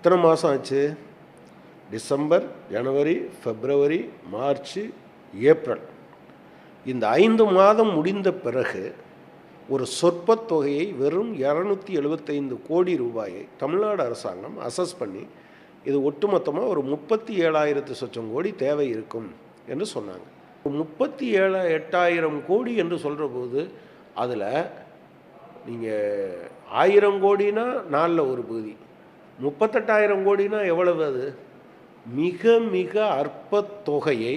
எத்தனை மாதம் ஆச்சு? டிசம்பர், ஜனவரி, பிப்ரவரி, மார்ச், ஏப்ரல். இந்த 5 மாதம் முடிந்த பிறகு ஒரு சொற்ப தொகையை வெறும் 275 கோடி ரூபாயை தமிழ்நாடு அரசாங்கம் அசஸ் பண்ணி இது ஒட்டுமொத்தமாக ஒரு 37,000 சொச்சம் கோடி தேவை இருக்கும் என்று சொன்னாங்க. 38,000 கோடி என்று சொல்கிற போது அதில் நீங்கள் 1000 கோடினா 4ல் ஒரு பகுதி, 38,000 கோடினா எவ்வளவு? அது மிக மிக அற்ப தொகையை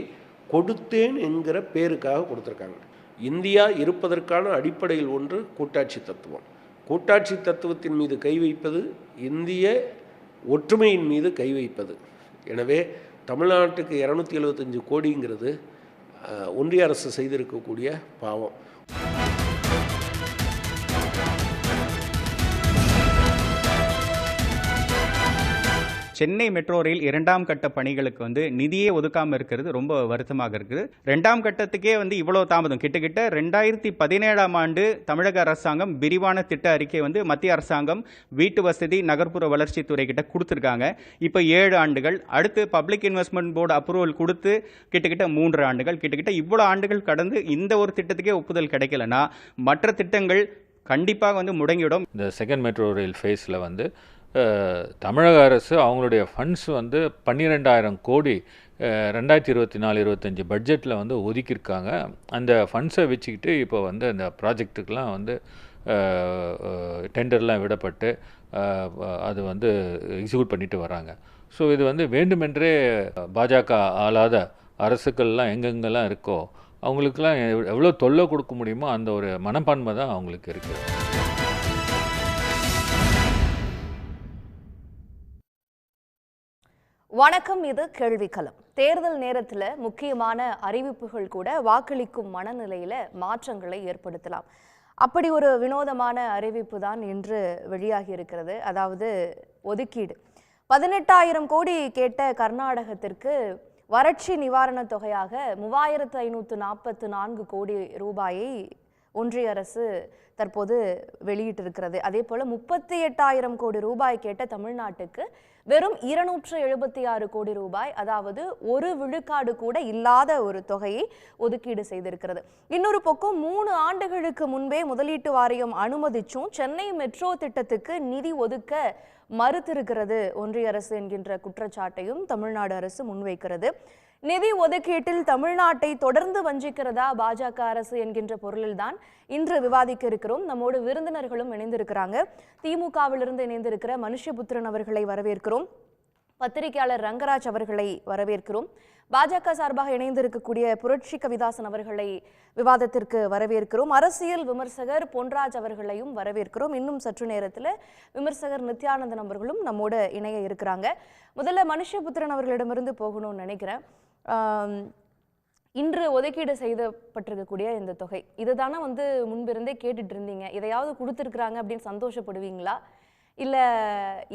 கொடுத்தேன் என்கிற பேருக்காக கொடுத்துருக்காங்க. இந்தியா இருப்பதற்கான அடிப்படையில் ஒன்று கூட்டாட்சி தத்துவம். கூட்டாட்சி தத்துவத்தின் மீது கை வைப்பது இந்திய ஒற்றுமையின் மீது கை வைப்பது. எனவே தமிழ்நாட்டுக்கு 275 கோடிங்கிறது ஒன்றிய அரசு செய்திருக்கக்கூடிய பாவம். சென்னை மெட்ரோ ரயில் 2ஆம் கட்ட பணிகளுக்கு நிதியே ஒதுக்காமல் இருக்கிறது ரொம்ப வருத்தமாக இருக்குது. 2ஆம் கட்டத்துக்கே இவ்வளோ தாமதம். கிட்டத்தட்ட 2017ஆம் ஆண்டு தமிழக அரசாங்கம் விரிவான திட்ட அறிக்கை மத்திய அரசாங்கம் வீட்டு வசதி நகர்ப்புற வளர்ச்சித்துறை கிட்ட கொடுத்துருக்காங்க. இப்போ 7 ஆண்டுகள், அடுத்து பப்ளிக் இன்வெஸ்ட்மெண்ட் போர்டு அப்ரூவல் கொடுத்து கிட்டத்தட்ட 3 ஆண்டுகள், கிட்டத்தட்ட இவ்வளோ ஆண்டுகள் கடந்து இந்த ஒரு திட்டத்துக்கே ஒப்புதல் கிடைக்கலன்னா மற்ற திட்டங்கள் கண்டிப்பாக முடங்கிவிடும். இந்த செகண்ட் மெட்ரோ ரயில் ஃபேஸில் தமிழக அரசு அவங்களுடைய ஃபண்ட்ஸ் 12,000 கோடி 2024-25 பட்ஜெட்டில் ஒதுக்கியிருக்காங்க. அந்த ஃபண்ட்ஸை வச்சுக்கிட்டு இப்போ அந்த ப்ராஜெக்ட்டுக்கெலாம் டெண்டர்லாம் விடப்பட்டு அது எக்ஸிக்யூட் பண்ணிட்டு வராங்க. ஸோ இது வேண்டுமென்றே பாஜக ஆளாத அரசுக்கள்லாம் எங்கெங்கெல்லாம் இருக்கோ அவங்களுக்கெல்லாம் எவ்வளோ தொல்லை கொடுக்க முடியுமோ அந்த ஒரு மனப்பான்மை தான் அவங்களுக்கு இருக்குது. வணக்கம், இது கேள்விக்களம். தேர்தல் நேரத்தில் முக்கியமான அறிவிப்புகள் கூட வாக்களிக்கும் மனநிலையில் மாற்றங்களை ஏற்படுத்தலாம். அப்படி ஒரு வினோதமான அறிவிப்பு தான் இன்று வெளியாகி இருக்கிறது. அதாவது ஒதுக்கீடு 18,000 கோடி கேட்ட கர்நாடகத்திற்கு வறட்சி நிவாரணத் தொகையாக 3,544 கோடி ரூபாயை ஒன்றிய அரசு தற்போது வெளியிட்டிருக்கிறது. அதே போல 38,000 கோடி ரூபாய் கேட்ட தமிழ்நாட்டுக்கு வெறும் 276 கோடி ரூபாய், அதாவது 1 விழுக்காடு கூட இல்லாத ஒரு தொகையை ஒதுக்கீடு செய்திருக்கிறது. இன்னொரு பக்கம் 3 ஆண்டுகளுக்கு முன்பே முதலீட்டு வாரியம் அனுமதிச்சும் சென்னை மெட்ரோ திட்டத்துக்கு நிதி ஒதுக்க மறுத்திருக்கிறது ஒன்றிய அரசு என்கின்ற குற்றச்சாட்டையும் தமிழ்நாடு அரசு முன்வைக்கிறது. நிதி ஒதுக்கீட்டில் தமிழ்நாட்டை தொடர்ந்து வஞ்சிக்கிறதா பாஜக அரசு என்கின்ற பொருளில்தான் இன்று விவாதிக்க இருக்கிறோம். நம்மோடு விருந்தினர்களும் இணைந்திருக்கிறாங்க. திமுகவிலிருந்து இணைந்திருக்கிற மனுஷபுத்திரன் அவர்களை வரவேற்கிறோம். பத்திரிகையாளர் ரங்கராஜ் அவர்களை வரவேற்கிறோம். பாஜக சார்பாக இணைந்திருக்கக்கூடிய புரட்சி கவிதாசன் அவர்களை விவாதத்திற்கு வரவேற்கிறோம். அரசியல் விமர்சகர் பொன்ராஜ் அவர்களையும் வரவேற்கிறோம். இன்னும் சற்று நேரத்தில் விமர்சகர் நித்யானந்தன் அவர்களும் நம்மோடு இணைய இருக்கிறாங்க. முதல்ல மனுஷபுத்திரன் அவர்களிடமிருந்து போகணும்னு நினைக்கிறேன். இன்று ஒதுக்கீடு செய்யப்பட்டிருக்கக்கூடிய இந்த தொகை இதுதானே முன்பிருந்தே கேட்டுட்டு இருந்தீங்க. இதையாவது கொடுத்துருக்குறாங்க அப்படின்னு சந்தோஷப்படுவீங்களா, இல்லை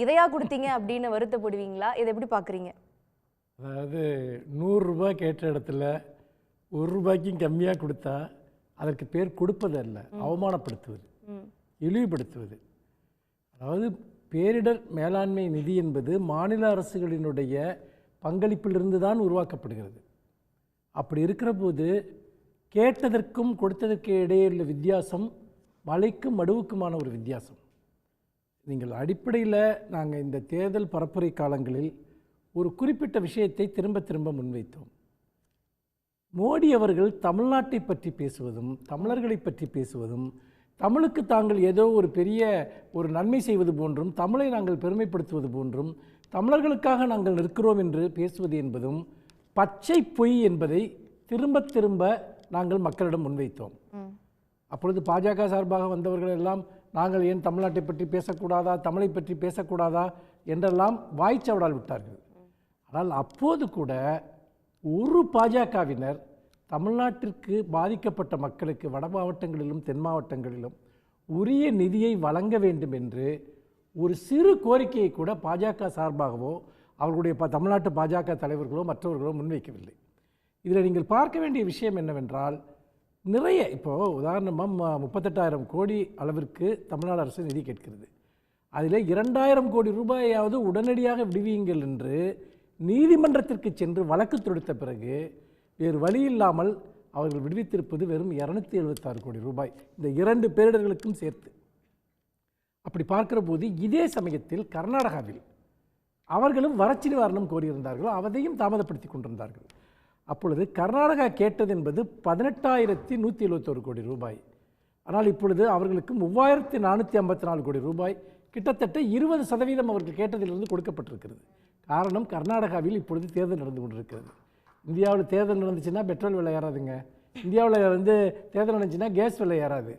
இதையா கொடுத்தீங்க அப்படின்னு வருத்தப்படுவீங்களா? இதை எப்படி பார்க்குறீங்க? அதாவது 100 ரூபாய் கேட்ட இடத்துல 1 ரூபாய்க்கும் கம்மியாக கொடுத்தா அதற்கு பேர் கொடுப்பதல்ல, அவமானப்படுத்துவது, இழிவுபடுத்துவது. அதாவது பேரிடர் மேலாண்மை நிதி என்பது மாநில அரசுகளினுடைய பங்களிப்பிலிருந்து தான் உருவாக்கப்படுகிறது. அப்படி இருக்கிற போது கேட்டதற்கும் கொடுத்ததற்கு இடையே உள்ள வித்தியாசம் மலைக்கும் மடுவுக்குமான ஒரு வித்தியாசம். நீங்கள் அடிப்படையில் நாங்கள் இந்த தேர்தல் பரப்புரை காலங்களில் ஒரு குறிப்பிட்ட விஷயத்தை திரும்ப திரும்ப முன்வைத்தோம். மோடி அவர்கள் தமிழ்நாட்டை பற்றி பேசுவதும் தமிழர்களை பற்றி பேசுவதும் தமிழுக்கு தாங்கள் ஏதோ ஒரு பெரிய ஒரு நன்மை செய்வது போன்றும் தமிழை நாங்கள் பெருமைப்படுத்துவது போன்றும் தமிழர்களுக்காக நாங்கள் நிற்கிறோம் என்று பேசுவது என்பதும் பச்சை பொய் என்பதை திரும்ப திரும்ப நாங்கள் மக்களிடம் முன்வைத்தோம். அப்பொழுது பாஜக சார்பாக வந்தவர்கள் எல்லாம் நாங்கள் ஏன் தமிழ்நாட்டை பற்றி பேசக்கூடாதா, தமிழை பற்றி பேசக்கூடாதா என்றெல்லாம் வாய்ச்சவடால் விட்டார்கள். ஆனால் அப்போது கூட ஒரு பாஜகவினர் தமிழ்நாட்டிற்கு பாதிக்கப்பட்ட மக்களுக்கு வட மாவட்டங்களிலும் தென் மாவட்டங்களிலும் உரிய நிதியை வழங்க வேண்டும் என்று ஒரு சிறு கோரிக்கையை கூட பாஜக சார்பாகவோ அவர்களுடைய தமிழ்நாட்டு பாஜக தலைவர்களோ மற்றவர்களோ முன்வைக்கவில்லை. இதில் நீங்கள் பார்க்க வேண்டிய விஷயம் என்னவென்றால், நிறைய இப்போது உதாரணமாக 38,000 கோடி அளவிற்கு தமிழ்நாடு அரசு நிதி கேட்கிறது. அதில் 2000 கோடி ரூபாயாவது உடனடியாக விடுவியுங்கள் என்று நீதிமன்றத்திற்கு சென்று வழக்கு தொடுத்த பிறகு வேறு வழி இல்லாமல் அவர்கள் விடுவித்திருப்பது வெறும் 276 கோடி ரூபாய், இந்த 2 பேரிடர்களுக்கும் சேர்த்து. அப்படி பார்க்கிற போது இதே சமயத்தில் கர்நாடகாவில் அவர்களும் வறட்சி நிவாரணம் கோரியிருந்தார்கள், அதையும் தாமதப்படுத்தி கொண்டிருந்தார்கள். அப்பொழுது கர்நாடகா கேட்டது என்பது 18,171 கோடி ரூபாய். ஆனால் இப்பொழுது அவர்களுக்கு 3,454 கோடி ரூபாய், கிட்டத்தட்ட 20% அவர்கள் கேட்டதிலிருந்து கொடுக்கப்பட்டிருக்கிறது. காரணம், கர்நாடகாவில் இப்பொழுது தேர்தல் நடந்து கொண்டிருக்கிறது. இந்தியாவில் தேர்தல் நடந்துச்சுன்னா பெட்ரோல் விலை ஏறாதுங்க, இந்தியாவில் தேர்தல் நடந்துச்சுன்னா கேஸ் விலை ஏறாது,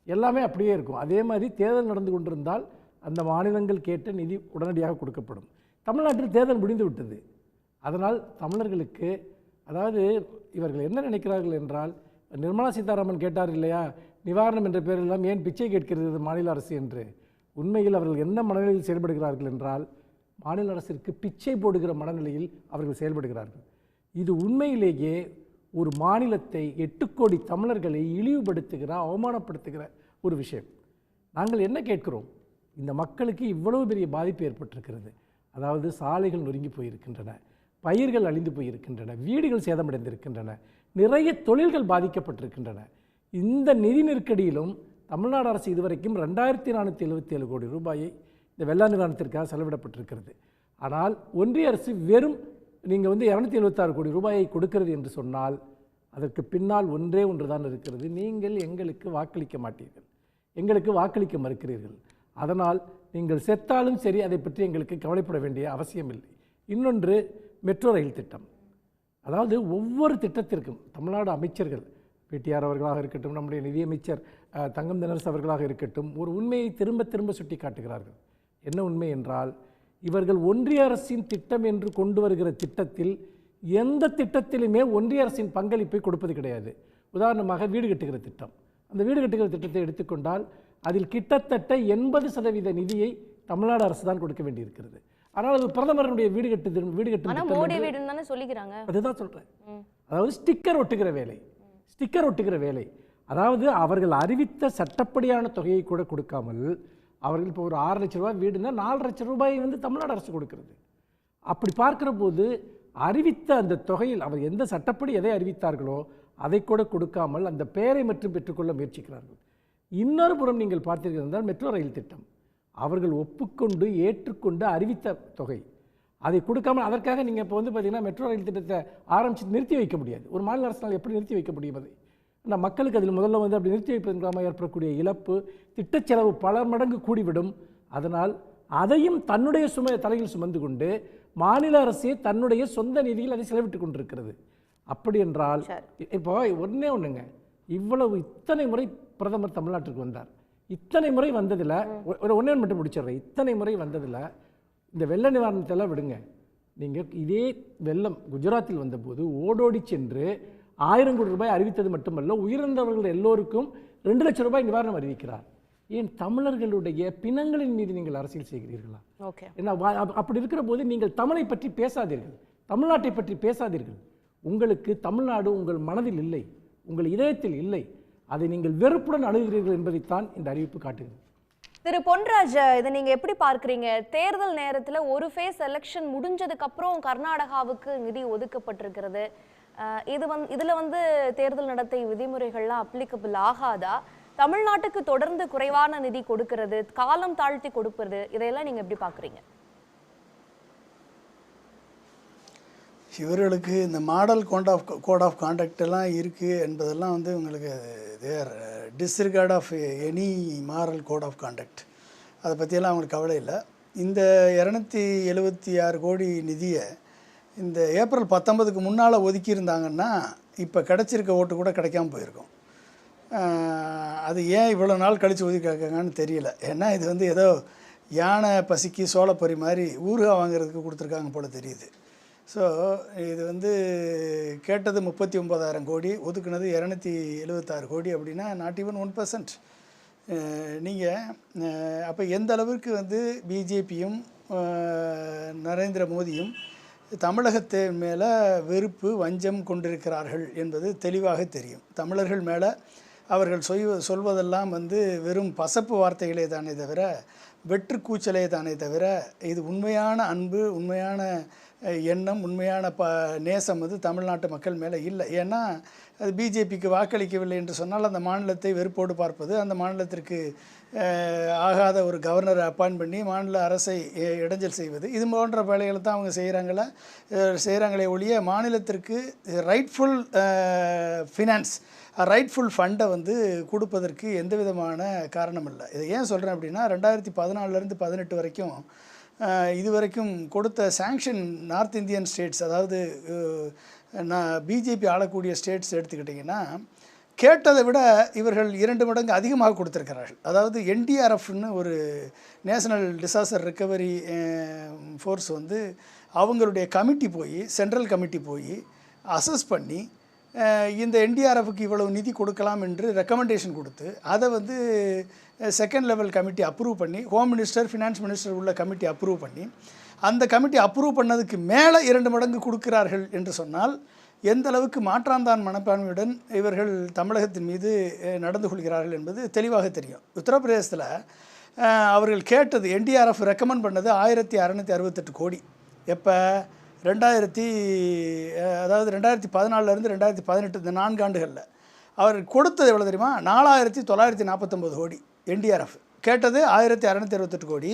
எல்லாமே அப்படியே இருக்கும். அதே மாதிரி தேர்தல் நடந்து கொண்டிருந்தால் அந்த மாநிலங்கள் கேட்ட நிதி உடனடியாக கொடுக்கப்படும். தமிழ்நாட்டில் தேர்தல் முடிந்து விட்டது. அதனால் தமிழர்களுக்கு, அதாவது இவர்கள் என்ன நினைக்கிறார்கள் என்றால், நிர்மலா சீதாராமன் கேட்டார் இல்லையா, நிவாரணம் என்ற பெயரெல்லாம் ஏன் பிச்சை கேட்கிறது மாநில அரசு என்று. உண்மையில் அவர்கள் என்ன மனநிலையில் செயல்படுகிறார்கள் என்றால், மாநில அரசிற்கு பிச்சை போடுகிற மனநிலையில் அவர்கள் செயல்படுகிறார்கள். இது உண்மையிலேயே ஒரு மாநிலத்தை, 8 கோடி தமிழர்களை இழிவுபடுத்துகிற, அவமானப்படுத்துகிற ஒரு விஷயம். நாங்கள் என்ன கேட்கிறோம், இந்த மக்களுக்கு இவ்வளவு பெரிய பாதிப்பு ஏற்பட்டிருக்கிறது. அதாவது சாலைகள் நொறுங்கி போயிருக்கின்றன, பயிர்கள் அழிந்து போயிருக்கின்றன, வீடுகள் சேதமடைந்திருக்கின்றன, நிறைய தொழில்கள் பாதிக்கப்பட்டிருக்கின்றன. இந்த நிதி நெருக்கடியிலும் தமிழ்நாடு அரசு இதுவரைக்கும் 2,477 கோடி ரூபாயை இந்த வெள்ள நிவாரணத்திற்காக செலவிடப்பட்டிருக்கிறது. ஆனால் ஒன்றிய அரசு வெறும் நீங்கள் 276 கோடி ரூபாயை கொடுக்கிறது என்று சொன்னால் அதற்கு பின்னால் ஒன்றே ஒன்று தான் இருக்கிறது. நீங்கள் எங்களுக்கு வாக்களிக்க மாட்டீர்கள், எங்களுக்கு வாக்களிக்க மறுக்கிறீர்கள். அதனால் நீங்கள் செத்தாலும் சரி அதை பற்றி எங்களுக்கு கவலைப்பட வேண்டிய அவசியமில்லை. இன்னொன்று, மெட்ரோ ரயில் திட்டம். அதாவது ஒவ்வொரு திட்டத்திற்கும் தமிழ்நாடு அமைச்சர்கள், பிடிஆர் அவர்களாக இருக்கட்டும், நம்முடைய நிதியமைச்சர் தங்கம் தென்னரசு அவர்களாக இருக்கட்டும், ஒரு உண்மையை திரும்ப திரும்ப சுட்டி காட்டுகிறார்கள். என்ன உண்மை என்றால், இவர்கள் ஒன்றிய அரசின் திட்டம் என்று கொண்டு வருகிற திட்டத்தில் எந்த திட்டத்திலுமே ஒன்றிய அரசின் பங்களிப்பை கொடுப்பது கிடையாது. உதாரணமாக வீடு கட்டுகிற திட்டம், அந்த வீடு கட்டுகிற திட்டத்தை எடுத்துக்கொண்டால் அதில் கிட்டத்தட்ட 80% நிதியை தமிழ்நாடு அரசு தான் கொடுக்க வேண்டியிருக்கிறது. ஆனால் அது பிரதமருடைய வீடு கட்டு சொல்லிக்கிறாங்க. அதுதான் சொல்றேன். அதாவது ஸ்டிக்கர் ஒட்டுகிற வேலை. அதாவது அவர்கள் அறிவித்த சட்டப்படியான தொகையை கூட கொடுக்காமல், அவர்கள் இப்போ ஒரு 6 லட்ச ரூபாய் வீடுனா 4 லட்சம் ரூபாய் தமிழ்நாடு அரசு கொடுக்கிறது. அப்படி பார்க்கிற போது அறிவித்த அந்த தொகையில் அவர் எந்த சட்டப்படி எதை அறிவித்தார்களோ அதை கூட கொடுக்காமல் அந்த பெயரை மட்டும் பெற்றுக்கொள்ள முயற்சிக்கிறார்கள். இன்னொரு புறம் நீங்கள் பார்த்தீர்கள் என்றால் மெட்ரோ ரயில் திட்டம், அவர்கள் ஒப்புக்கொண்டு ஏற்றுக்கொண்டு அறிவித்த தொகை, அதை கொடுக்காமல், அதற்காக நீங்கள் இப்போ பார்த்தீங்கன்னா மெட்ரோ ரயில் திட்டத்தை ஆரம்பித்து நிறுத்தி வைக்க முடியாது. ஒரு மாநில அரசால் எப்படி நிறுத்தி வைக்க முடியும்? அதை ஆனால் மக்களுக்கு அதில் முதல்ல அப்படி நிறுத்தி வைப்பதன் மூலமாக ஏற்படக்கூடிய இழப்பு, திட்டச் செலவு பல மடங்கு கூடிவிடும். அதனால் அதையும் தன்னுடைய தலையில் சுமந்து கொண்டு மாநில அரசே தன்னுடைய சொந்த நிதியில் அதை செலவிட்டு கொண்டிருக்கிறது. அப்படி என்றால் இப்போ ஒன்றுங்க, இத்தனை முறை பிரதமர் தமிழ்நாட்டிற்கு வந்தார். இத்தனை முறை வந்ததில் ஒன்றே மட்டும் முடிச்சிடுறேன். இத்தனை முறை வந்ததில் இந்த வெள்ள நிவாரணத்தெல்லாம் விடுங்க. நீங்கள் இதே வெள்ளம் குஜராத்தில் வந்தபோது ஓடோடி சென்று 1000 கோடி ரூபாய் அறிவித்தது மட்டுமல்ல, உயிரிழந்தவர்கள் எல்லோருக்கும் 2 லட்சம் ரூபாய் நிவாரணம் அறிவிக்கிறார். ஏன் தமிழர்களுடைய பிணங்களின் மீது நீங்கள் அரசியல் செய்கிறீர்களா? ஏன்னா அப்படி இருக்கிற போது நீங்கள் தமிழை பற்றி பேசாதீர்கள், தமிழ்நாட்டை பற்றி பேசாதீர்கள். உங்களுக்கு தமிழ்நாடு உங்கள் மனதில் இல்லை, உங்கள் இதயத்தில் இல்லை. அதை நீங்கள் வெறுப்புடன் அணுகிறீர்கள் என்பதைத்தான் இந்த அறிவிப்பு காட்டுகிறது. திரு பொன்ராஜ், இதை நீங்க எப்படி பார்க்குறீங்க? தேர்தல் நேரத்தில் ஒரு ஃபேஸ் எலெக்ஷன் முடிஞ்சதுக்கு அப்புறம் கர்நாடகாவுக்கு நிதி ஒதுக்கப்பட்டிருக்கிறது. இதுல தேர்தல் நடத்தை விதிமுறைகள்லாம் அப்ளிகபிள் ஆகாதா? தமிழ்நாட்டுக்கு தொடர்ந்து குறைவான நிதி கொடுக்கிறது, காலம் தாழ்த்தி கொடுப்பது, இதையெல்லாம் நீங்க எப்படி பார்க்குறீங்க? இவர்களுக்கு இந்த மாடல் கோட் ஆஃப் கான்டக்ட் எல்லாம் இருக்குது என்பதெல்லாம் உங்களுக்கு their disregard of any moral code of conduct, அதை பற்றியெல்லாம் அவங்களுக்கு கவலை இல்லை. இந்த 276 கோடி நிதியை இந்த ஏப்ரல் 19க்கு முன்னால் ஒதுக்கியிருந்தாங்கன்னா இப்போ கிடச்சிருக்க ஓட்டு கூட கிடைக்காம போயிருக்கும். அது ஏன் இவ்வளோ நாள் கழித்து ஒதுக்கிருக்காங்கன்னு தெரியல. ஏன்னா இது ஏதோ யானை பசிக்கு சோளப்பொறி மாதிரி ஊறுகாய் வாங்குறதுக்கு கொடுத்துருக்காங்க போல் தெரியுது. ஸோ இது கேட்டது 39,000 கோடி, ஒதுக்குனது 276 கோடி அப்படின்னா நாட் ஈவன் 1%. நீங்கள் அப்போ எந்த அளவிற்கு பிஜேபியும் நரேந்திர மோடியும் தமிழகத்தின் மேலே வெறுப்பு வஞ்சம் கொண்டிருக்கிறார்கள் என்பது தெளிவாக தெரியும். தமிழர்கள் மேலே அவர்கள் சொல்வதெல்லாம் வந்து வெறும் பசப்பு வார்த்தைகளே தானே தவிர, வெற்று கூச்சலே தானே தவிர, இது உண்மையான அன்பு, உண்மையான எண்ணம், உண்மையான நேசம் வந்து தமிழ்நாட்டு மக்கள் மேலே இல்லை. ஏன்னா அது பிஜேபிக்கு வாக்களிக்கவில்லை என்று சொன்னால் அந்த மாநிலத்தை வெறுப்போடு பார்ப்பது, அந்த மாநிலத்திற்கு ஆகாத ஒரு கவர்னரை அப்பாயின்ட் பண்ணி மாநில அரசை இடைஞ்சல் செய்வது, இது போன்ற வேலைகளை தான் அவங்க செய்கிறாங்களே ஒழிய மாநிலத்திற்கு ரைட்ஃபுல் ஃபினான்ஸ், ரைட்ஃபுல் ஃபண்டை வந்து கொடுப்பதற்கு எந்த விதமான காரணம் இல்லை. இதை ஏன் சொல்கிறேன் அப்படின்னா, 2014 18 வரைக்கும் இதுவரைக்கும் கொடுத்த சாங்ஷன் நார்த் இந்தியன் ஸ்டேட்ஸ், அதாவது பிஜேபி ஆளக்கூடிய ஸ்டேட்ஸ் எடுத்துக்கிட்டிங்கன்னா, கேட்டதை விட இவர்கள் 2 மடங்கு அதிகமாக கொடுத்துருக்கிறார்கள். அதாவது என்டிஆர்எஃப்னு ஒரு நேஷனல் டிசாஸ்டர் ரெக்கவரி ஃபோர்ஸ் வந்து அவங்களுடைய கமிட்டி போய், சென்ட்ரல் கமிட்டி போய் அசஸ் பண்ணி இந்த என்டிஆர்எஃப்க்கு இவ்வளவு நிதி கொடுக்கலாம் என்று ரெக்கமெண்டேஷன் கொடுத்து, அதை வந்து செகண்ட் லெவல் கமிட்டி அப்ரூவ் பண்ணி, ஹோம் மினிஸ்டர், ஃபினான்ஸ் மினிஸ்டர் உள்ள கமிட்டி அப்ரூவ் பண்ணி, அந்த கமிட்டி அப்ரூவ் பண்ணதுக்கு மேலே 2 மடங்கு கொடுக்கிறார்கள் என்று சொன்னால் எந்த அளவுக்கு மாற்றாந்தான் மனப்பான்மையுடன் இவர்கள் தமிழகத்தின் மீது நடந்து கொள்கிறார்கள் என்பது தெளிவாக தெரியும். உத்தரப்பிரதேசத்தில் அவர்கள் கேட்டது, என்டிஆர்எஃப் ரெக்கமெண்ட் பண்ணது 1668 கோடி. எப்போ? 2014 2018 இந்த 4 ஆண்டுகளில் அவர் கொடுத்தது எவ்வளோ தெரியுமா? 4949 கோடி. என்டிஆர்எஃப் கேட்டது 1668 கோடி.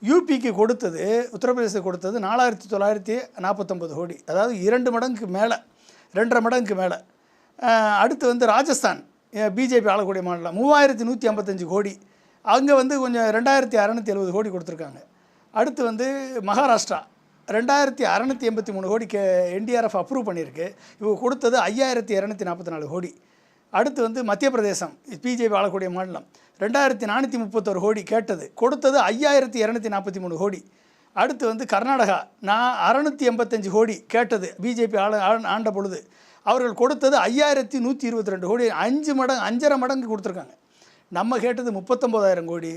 யூபிக்கு கொடுத்தது, உத்தரப்பிரதேசத்துக்கு கொடுத்தது 4949 கோடி. அதாவது 2 மடங்கு மேலே, 2.5 மடங்கு மேலே. அடுத்து வந்து ராஜஸ்தான், பிஜேபி ஆளக்கூடிய மாநிலம், 3155 கோடி. அங்கே வந்து கொஞ்சம் 2670 கோடி கொடுத்துருக்காங்க. அடுத்து வந்து மகாராஷ்டிரா 2683 கோடி என்டிஆர்எஃப் அப்ரூவ் பண்ணியிருக்கு. இவங்க கொடுத்தது 5244 கோடி. அடுத்து வந்து மத்திய பிரதேசம், பிஜேபி ஆளக்கூடிய மாநிலம், 2431 கோடி கேட்டது, கொடுத்தது 5243 கோடி. அடுத்து வந்து கர்நாடகா 685 கோடி கேட்டது, பிஜேபி ஆண்ட பொழுது அவர்கள் கொடுத்தது 5122 கோடி. 5.5 மடங்கு கொடுத்துருக்காங்க. நம்ம கேட்டது 39,000 கோடி.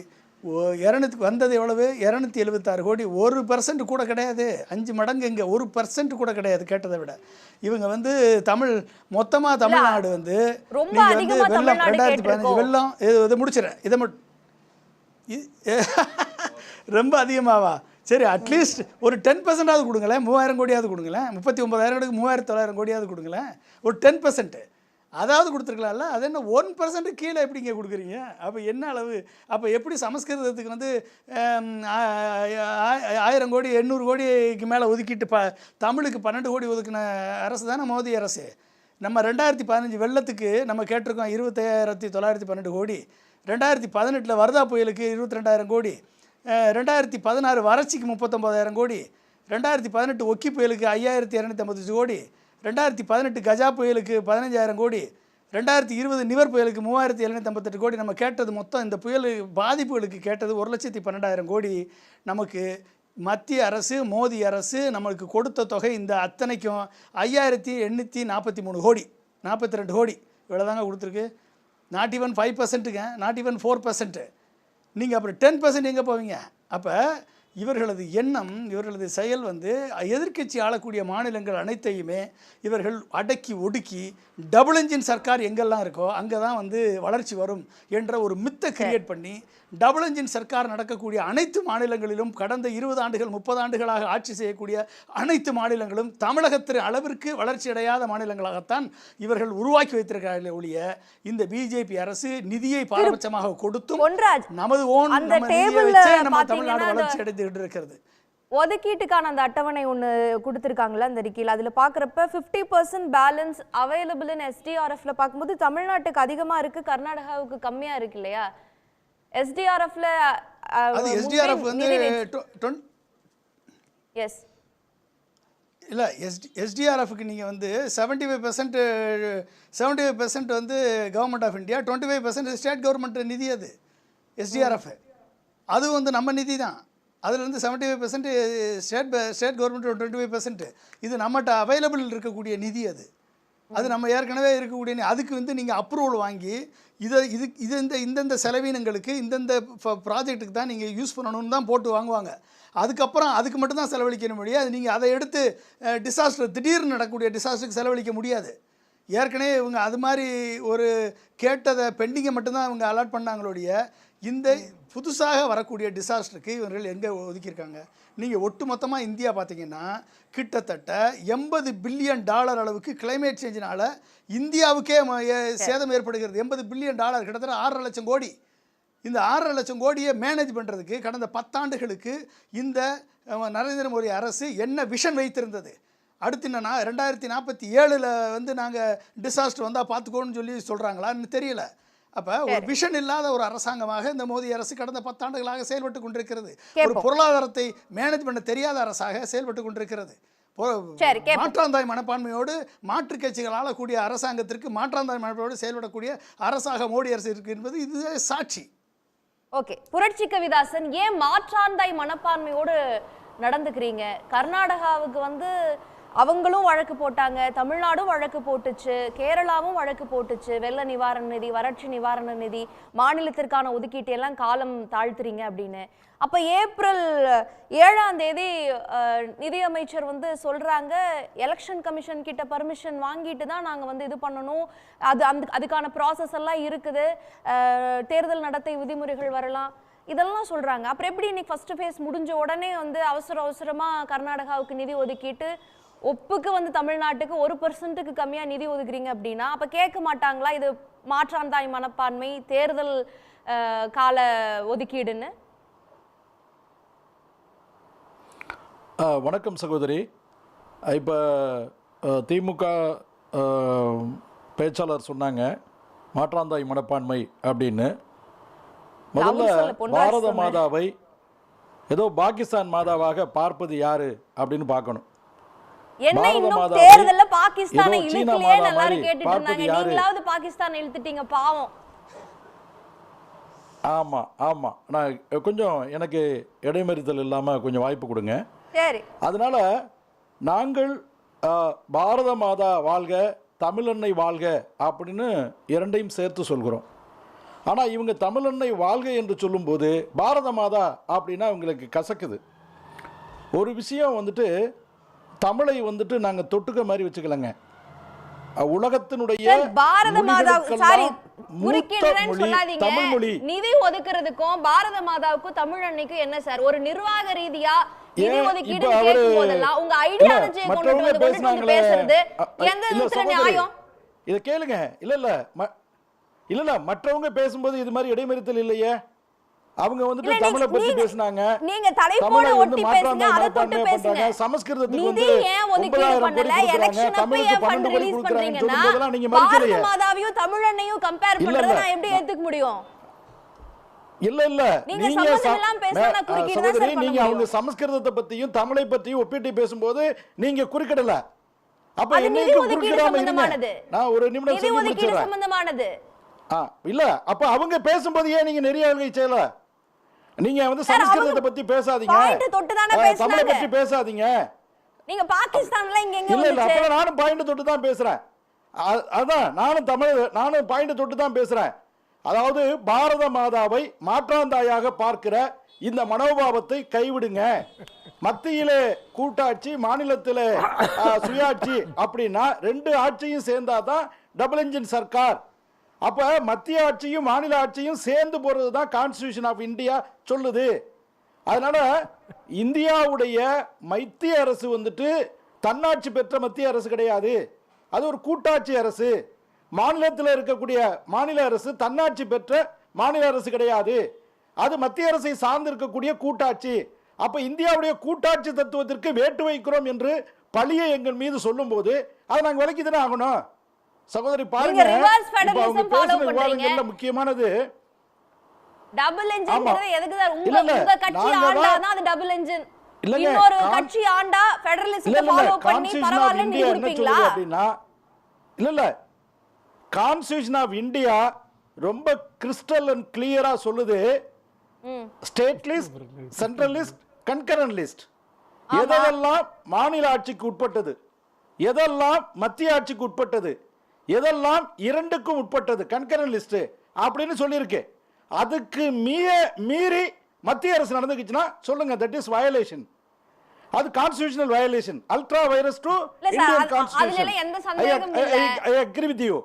வந்தது எவ்வளவு? 276 கோடி. 1% கூட கிடையாது. 5 மடங்கு எங்கே? 1% கூட கிடையாது கேட்டதை விட. இவங்க வந்து மொத்தமாக தமிழ்நாடு வந்து நீங்கள் வந்து வெள்ளம் 2015 வெள்ளம் இதை முடிச்சிடறேன், இதை மட்டும் ரொம்ப அதிகமாவா? சரி, அட்லீஸ்ட் ஒரு 10%ஆவது கொடுங்களேன், 3000 கோடியாவது கொடுங்களேன். 39,000 3900 கோடியாவது கொடுங்களேன். ஒரு 10% அதாவது கொடுத்துருக்கலாம்ல. அது என்ன 1% கீழே எப்படிங்க கொடுக்குறீங்க? அப்போ என்ன அளவு? அப்போ எப்படி சமஸ்கிருதத்துக்கு வந்து 1000 கோடி 800 கோடிக்கு மேலே ஒதுக்கிட்டு தமிழுக்கு 12 கோடி ஒதுக்கின அரசு தானே மோடி அரசு. நம்ம 2015 வெள்ளத்துக்கு நம்ம கேட்டிருக்கோம் 25,912 கோடி. 2018 வர்தா புயலுக்கு 22,000 கோடி. 2016 வறட்சிக்கு 39,000 கோடி. 2018 ஒக்கி புயலுக்கு 5,255 கோடி. 2018 கஜா புயலுக்கு 15,000 கோடி. 2020 நிவர் புயலுக்கு 3,758 கோடி. நம்ம கேட்டது மொத்தம் இந்த புயல் பாதிப்புகளுக்கு கேட்டது 1,12,000 கோடி. நமக்கு மத்திய அரசு, மோடி அரசு நம்மளுக்கு கொடுத்த தொகை இந்த அத்தனைக்கும் 5,843 கோடி, 42 கோடி இவ்வளோதாங்க கொடுத்துருக்கு. நாட் ஈவன் 5%ங்க, நாட் ஈவன் 4%. நீங்கள் அப்புறம் 10% எங்கே போவீங்க? அப்போ இவர்களது எண்ணம், இவர்களது செயல் வந்து எதிர்க்கட்சி ஆளக்கூடிய மாநிலங்கள் அனைத்தையுமே இவர்கள் அடக்கி ஒடுக்கி டபுள் இன்ஜின் சர்க்கார் எங்கெல்லாம் இருக்கோ அங்கே தான் வந்து வளர்ச்சி வரும் என்ற ஒரு மித்தை கிரியேட் பண்ணி டபுள் இன்ஜின் சர்க்கார் நடக்கக்கூடிய அனைத்து மாநிலங்களிலும் கடந்த 20 ஆண்டுகள் 30 ஆண்டுகளாக ஆட்சி செய்யக்கூடிய அனைத்து மாநிலங்களும் தமிழகத்தின் அளவிற்கு வளர்ச்சி அடையாத மாநிலங்களாகத்தான் இவர்கள் உருவாக்கி வைத்திருக்கிறார்களே ஒழிய இந்த பிஜேபி அரசு நிதியை பாரபட்சமாக கொடுத்தும் நமது ஓன் நம்ம தமிழ்நாடு வளர்ச்சி அடைந்துகிட்டு இருக்கிறது. ஒதுக்கீட்டுக்கான அந்த அட்டவணை ஒன்று கொடுத்துருக்காங்களா அந்த அறிக்கையில், அதில் பார்க்குறப்ப 50% பேலன்ஸ் அவைலபிள் இன் எஸ்டிஆர்எஃப்ல பார்க்கும்போது தமிழ்நாட்டுக்கு அதிகமாக இருக்குது, கர்நாடகாவுக்கு கம்மியாக இருக்கு இல்லையா? எஸ்டிஆர்எஃப்ல அது எஸ்டிஆர்எஃப் வந்து எஸ் இல்லை, எஸ்டிஆர்எஃப்க்கு நீங்கள் வந்து 75% வந்து government of India, 25% state government நிதி. அது எஸ்டிஆர்எஃப் அது வந்து நம்ம நிதி தான். அதில் வந்து 75% ஸ்டேட் கவர்மெண்ட், 25% இது நம்மகிட்ட அவைலபிள் இருக்கக்கூடிய நிதி. அது நம்ம ஏற்கனவே இருக்கக்கூடிய அதுக்கு வந்து நீங்கள் அப்ரூவல் வாங்கி இந்தந்த செலவினங்களுக்கு இந்தந்த ப்ராஜெக்ட்டுக்கு தான் நீங்கள் யூஸ் பண்ணணும்னு தான் போட்டு வாங்குவாங்க. அதுக்கப்புறம் அதுக்கு மட்டும்தான் செலவழிக்கணும் முடியாது. அது நீங்கள் அதை எடுத்து திடீர்னு நடக்கக்கூடிய டிசாஸ்டருக்கு செலவழிக்க முடியாது. ஏற்கனவே இவங்க அது மாதிரி ஒரு கேட்டதை பெண்டிங்கை மட்டும்தான் இவங்க அலாட் பண்ணாங்களோடைய இந்த புதுசாக வரக்கூடிய டிசாஸ்டருக்கு இவர்கள் எங்கே ஒதுக்கியிருக்காங்க? நீங்கள் ஒட்டுமொத்தமாக இந்தியா பார்த்தீங்கன்னா கிட்டத்தட்ட $80 பில்லியன் அளவுக்கு கிளைமேட் சேஞ்சினால் இந்தியாவுக்கே சேதம் ஏற்படுகிறது. $80 பில்லியன் கிட்டத்தட்ட 6.5 லட்சம் கோடி. இந்த 6.5 லட்சம் கோடியை மேனேஜ் பண்ணுறதுக்கு கடந்த 10 ஆண்டுகளுக்கு இந்த நரேந்திர மோடி அரசு என்ன விஷன் வைத்திருந்தது? அடுத்து என்னன்னா 2047 வந்து நாங்கள் டிசாஸ்டர் வந்தால் பார்த்துக்கோன்னு சொல்லி சொல்கிறாங்களான்னு தெரியல. அப்போ ஒரு விஷன் இல்லாத ஒரு அரசாங்கமாக இந்த மோடி அரசு கடந்த 10 ஆண்டுகளாக செயல்பட்டு கொண்டிருக்கிறது. ஒரு பொருளாதாரத்தை மேனேஜ் பண்ண தெரியாத அரசாக செயல்பட்டு கொண்டிருக்கிறது. மாற்றாந்தாய் மனப்பான்மையோடு மாற்றுக் கட்சிகள் ஆளக்கூடிய அரசாங்கத்திற்கு மாற்றாந்தாய் மனப்பான்மையோடு செயல்படக்கூடிய அரசாக மோடி அரசு இருக்கு என்பது இது சாட்சி. ஓகே, புரட்சி கவிதாசன், ஏன் மாற்றாந்தாய் மனப்பான்மையோடு நடந்துக்கிறீங்க? கர்நாடகாவுக்கு வந்து அவங்களும் வழக்கு போட்டாங்க, தமிழ்நாடும் வழக்கு போட்டுச்சு, கேரளாவும் வழக்கு போட்டுச்சு. வெள்ள நிவாரண நிதி, வறட்சி நிவாரண நிதி, மாநிலத்திற்கான ஒதுக்கீட்டு எல்லாம் காலம் தாழ்த்துறீங்க அப்படின்னு. அப்ப ஏப்ரல் 7ஆம் தேதி நிதியமைச்சர் வந்து சொல்றாங்க, எலெக்ஷன் கமிஷன் கிட்ட பர்மிஷன் வாங்கிட்டு தான் நாங்க வந்து இது பண்ணணும், அதுக்கான ப்ராசஸ் எல்லாம் இருக்குது, தேர்தல் நடத்தை விதிமுறைகள் வரலாம், இதெல்லாம் சொல்றாங்க. அப்புறம் எப்படி இன்னைக்கு ஃபர்ஸ்ட் ஃபேஸ் முடிஞ்ச உடனே வந்து அவசரமா கர்நாடகாவுக்கு நிதி ஒதுக்கிட்டு ஒப்புக்கு வந்து தமிழ்நாட்டுக்கு 1% கம்மியா நிதி ஒதுக்குறீங்க அப்படின்னா அப்ப கேட்க மாட்டாங்களா இது மாற்றாந்தாய் மனப்பான்மை, தேர்தல் கால ஒதுக்கீடுன்னு? வணக்கம் சகோதரி. இப்போ திமுக பேச்சாளர் சொன்னாங்க மாற்றாந்தாய் மனப்பான்மை அப்படின்னு. முதல்ல பாரத மாதாவை ஏதோ பாகிஸ்தான் மாதாவாக பார்ப்பது யாரு அப்படின்னு பார்க்கணும். என்ன இன்னும் தேர்தல்ல பாகிஸ்தானை இழுக்கலையே எல்லாரும் கேட்டுட்டு இருந்தாங்க, நீங்களாவது பாகிஸ்தான் இழுத்துட்டீங்க பாவம். ஆமா ஆமா, நான் கொஞ்சம் எனக்கு இடைமறித்தல் இல்லாம கொஞ்சம் வாய்ப்பு கொடுங்க. சரி. அதனால நாங்கள் பாரத மாதா வாழ்க, தமிழன்னை வாழ்க அப்படின்னு இரண்டையும் சேர்த்து சொல்கிறோம். ஆனால் இவங்க தமிழன்னை வாழ்க என்று சொல்லும்போது பாரத மாதா அப்படின்னா இவங்களுக்கு கசக்குது. ஒரு விஷயம் வந்துட்டு தமிழை வந்துட்டு நாங்கள் தொட்டுக்க மாதிரி வச்சுக்கலங்க. உலகத்தினுடைய பாரத மாதா சாரி தமிழ் மொழி நிதி ஒதுக்குறதுக்கும் பாரத மாதாவுக்கும் தமிழ் அன்னைக்கும் என்ன சார் ஒரு நிர்வாக ரீதியா நிதி ஒதுக்கீடு கேட்கும் போதெல்லாம் உங்க ஐடியாலஜியை கொண்டு வந்து பேசுறது எந்த விதத்துல நியாயம்? இத கேளுங்க. இல்ல மற்றவங்க பேசும்போது இது மாதிரி இடைமறித்தல் இல்லையே. அவங்க வந்துட்டு தமிழை பத்தி பேசுனாங்க, நீங்க தலைப்போட ஒட்டி பேசுங்க, அத தொட்டு பேசுங்க. சமஸ்கிருதத்துக்கு வந்து ஏன் ஒதுக்கீடு பண்ணல, எலெக்ஷன் அப்ப ஏன் ஃபண்ட் ரிலீஸ் பண்றீங்கன்னா பாரத மாதாவையும் தமிழன்னையும் கம்பேர் பண்றத நான் எப்படி ஏத்துக்க முடியும்? இல்ல நீங்க சகோதரி, நீங்க அவங்க சமஸ்கிருதத்தை பத்தியும் தமிழை பத்தியும் ஒப்பிட்டு பேசும்போது நீங்க குறுக்கிடல. அப்ப என்னைக்கு குறுக்கிடாம இருங்க. நான் ஒரு நிமிடம் சொல்லி முடிச்சறேன். சம்பந்தமானது இல்ல, அப்ப அவங்க பேசும்போது ஏன் நீங்க நெறியாள்கை செய்யல? நீங்க வந்து சமஸ்கிருதத்தை பத்தி பேசாதீங்க, தமிழை பத்தி பேசாதீங்க. நீங்க பாகிஸ்தான்ல இங்க எங்க இல்ல அப்ப நானும் பாயிண்ட் தொட்டு தான் பேசுறேன். அதான் நானும் பாயிண்ட் தொட்டு தான் பேசுறேன். அதாவது பாரத மாதாவை மாற்றாந்தாயாக பார்க்கிற இந்த மனோபாவத்தை கைவிடுங்க. மத்தியிலே கூட்டாட்சி, மாநிலத்திலே சுயாட்சி அப்படின்னா 2 ஆட்சியும் சேர்ந்தாதான் டபுள் இன்ஜின் சர்க்கார். அப்ப மத்திய ஆட்சியும் மாநில ஆட்சியும் சேர்ந்து போறது தான் கான்ஸ்டிடியூஷன் ஆஃப் இந்தியா சொல்லுது. அதனால இந்தியாவுடைய மத்திய அரசு வந்துட்டு தன்னாட்சி பெற்ற மத்திய அரசு கிடையாது, அது ஒரு கூட்டாட்சி அரசு. மாநிலத்தில் இருக்கக்கூடிய மாநில அரசு தன்னாட்சி பெற்ற மாநில அரசு கிடையாது, அது மத்திய அரசை சார்ந்து இருக்கக்கூடிய கூட்டாட்சி. அப்ப இந்தியாவுடைய கூட்டாட்சி தத்துவத்திற்கு வேட்டு வைக்கிறோம் என்று பழியை எங்கள் மீது சொல்லும் போது அதை நாங்கள் விலக்கி தானே ஆகணும். சகோதரி பாருங்க, முக்கியமானது டபுள் என்ஜின்ங்கிறது எதுக்கு சார்? உங்க கட்சி ஆண்டானா அது டபுள் என்ஜின், இன்னொரு கட்சி ஆண்டா ஃபெடரலிசத்தை ஃபாலோ பண்ணி பரவாயில்லை நீங்க கொடுப்பீங்களா? அப்படினா இல்ல கான்ஸ்டிடியூஷன் ஆஃப் இந்தியா ரொம்ப கிறிஸ்டல் அண்ட் கிளியரா சொல்லுது, state list, central list, concurrent list. எதெல்லாம் மாநில ஆட்சிக்கு உட்பட்டது, எதெல்லாம் மத்திய ஆட்சிக்கு உட்பட்டது, எதெல்லாம் 2க்கும் உட்பட்டது, கன்கரண்ட் லிஸ்ட் அப்படின்னு சொல்லியிருக்கு. அதுக்கு மீறி மத்திய அரசு நடந்துக்குச்சுன்னா சொல்லுங்க, தட் இஸ் வயலேஷன். அது constitutional violation, ultra virus to இல்ல சார், இந்தியன் அதுல கான்ஸ்டிடியூஷன். எந்த சந்தேகமும் இல்ல. ஐ அக்ரி வித் யூ,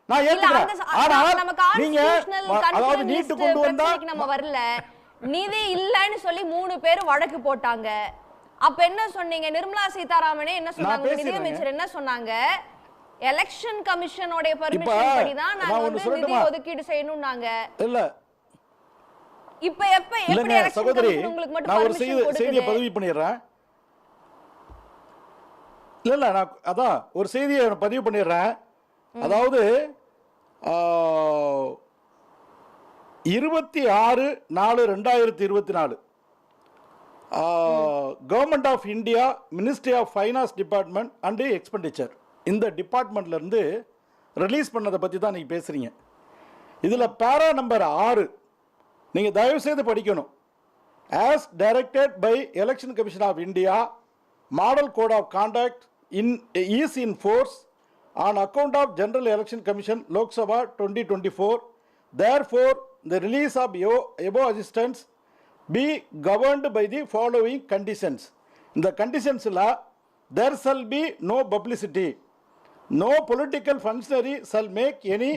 நான் இல்ல, ஏத்துக்கிறேன். ஆனா நம்ம நீங்க கான்ஸ்டிடியூஷனல் அதாவது நீட்டு கொண்டு வந்தா பிரச்சனைக்கு நம்ம வரல. நிதி இல்லன்னு சொல்லி 3 பேர் வழக்கு போட்டாங்க. அப்ப என்ன சொன்னீங்க? நிர்மலா சீதாராமனே என்ன சொன்னாங்க? நிதியமைச்சர் என்ன சொன்னாங்க? எலெக்ஷன் கமிஷனோட பெர்மிஷன் படி தான் நாங்க வந்து நிதி ஒதுக்கீடு செய்யணும்னாங்க. இல்ல இப்ப எப்படி எலெக்ஷன் கமிஷன் உங்களுக்கு மட்டும் நான் ஒரு பெர்மிஷன் செய்தியை கொடுக்குது? பதிவு பண்ணிடுறேன். இல்ல நான் அதான் ஒரு செய்தியை பதிவு பண்ணிடுறேன். அதாவது 26/4/2024 government of India, ministry of finance department and expenditure, இந்த டிபார்ட்மெண்ட்ல இருந்து ரிலீஸ் பண்ணதை பத்தி தான் நீங்க பேசுறீங்க. இதுல பேரா நம்பர் 6 நீங்க தயவு செய்து படிக்கணும். As directed by Election Commission of India, Model Code of Conduct is in force on account of General Election Commission Lok Sabha 2024. Therefore, the release of above assistance be governed by the following conditions. In the conditions, there shall be no publicity. No political functionary shall make any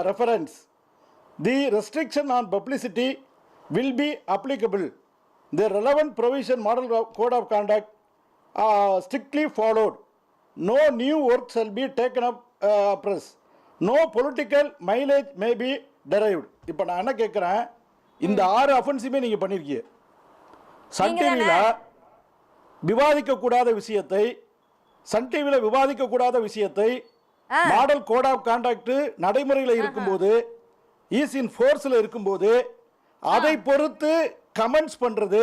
reference. The restriction on publicity will be applicable. The relevant provision Model Code of Conduct strictly followed. No new work shall be taken up press. No political mileage may be derived. இப்போ நான் என்ன கேட்குறேன், இந்த 6 அஃபென்ஸுமே நீங்க பண்ணிருக்கீங்க. Sun டிவில விவாதிக்கக்கூடாத விஷயத்தை, Sun டிவில விவாதிக்கக்கூடாத விஷயத்தை மாடல் கோட் ஆஃப் கான்டாக்ட் நடைமுறையில் இருக்கும்போது, ஈஸ் இன் ஃபோர்ஸ்ல இருக்கும்போது அதை பொறுத்து கமெண்ட்ஸ் பண்றது,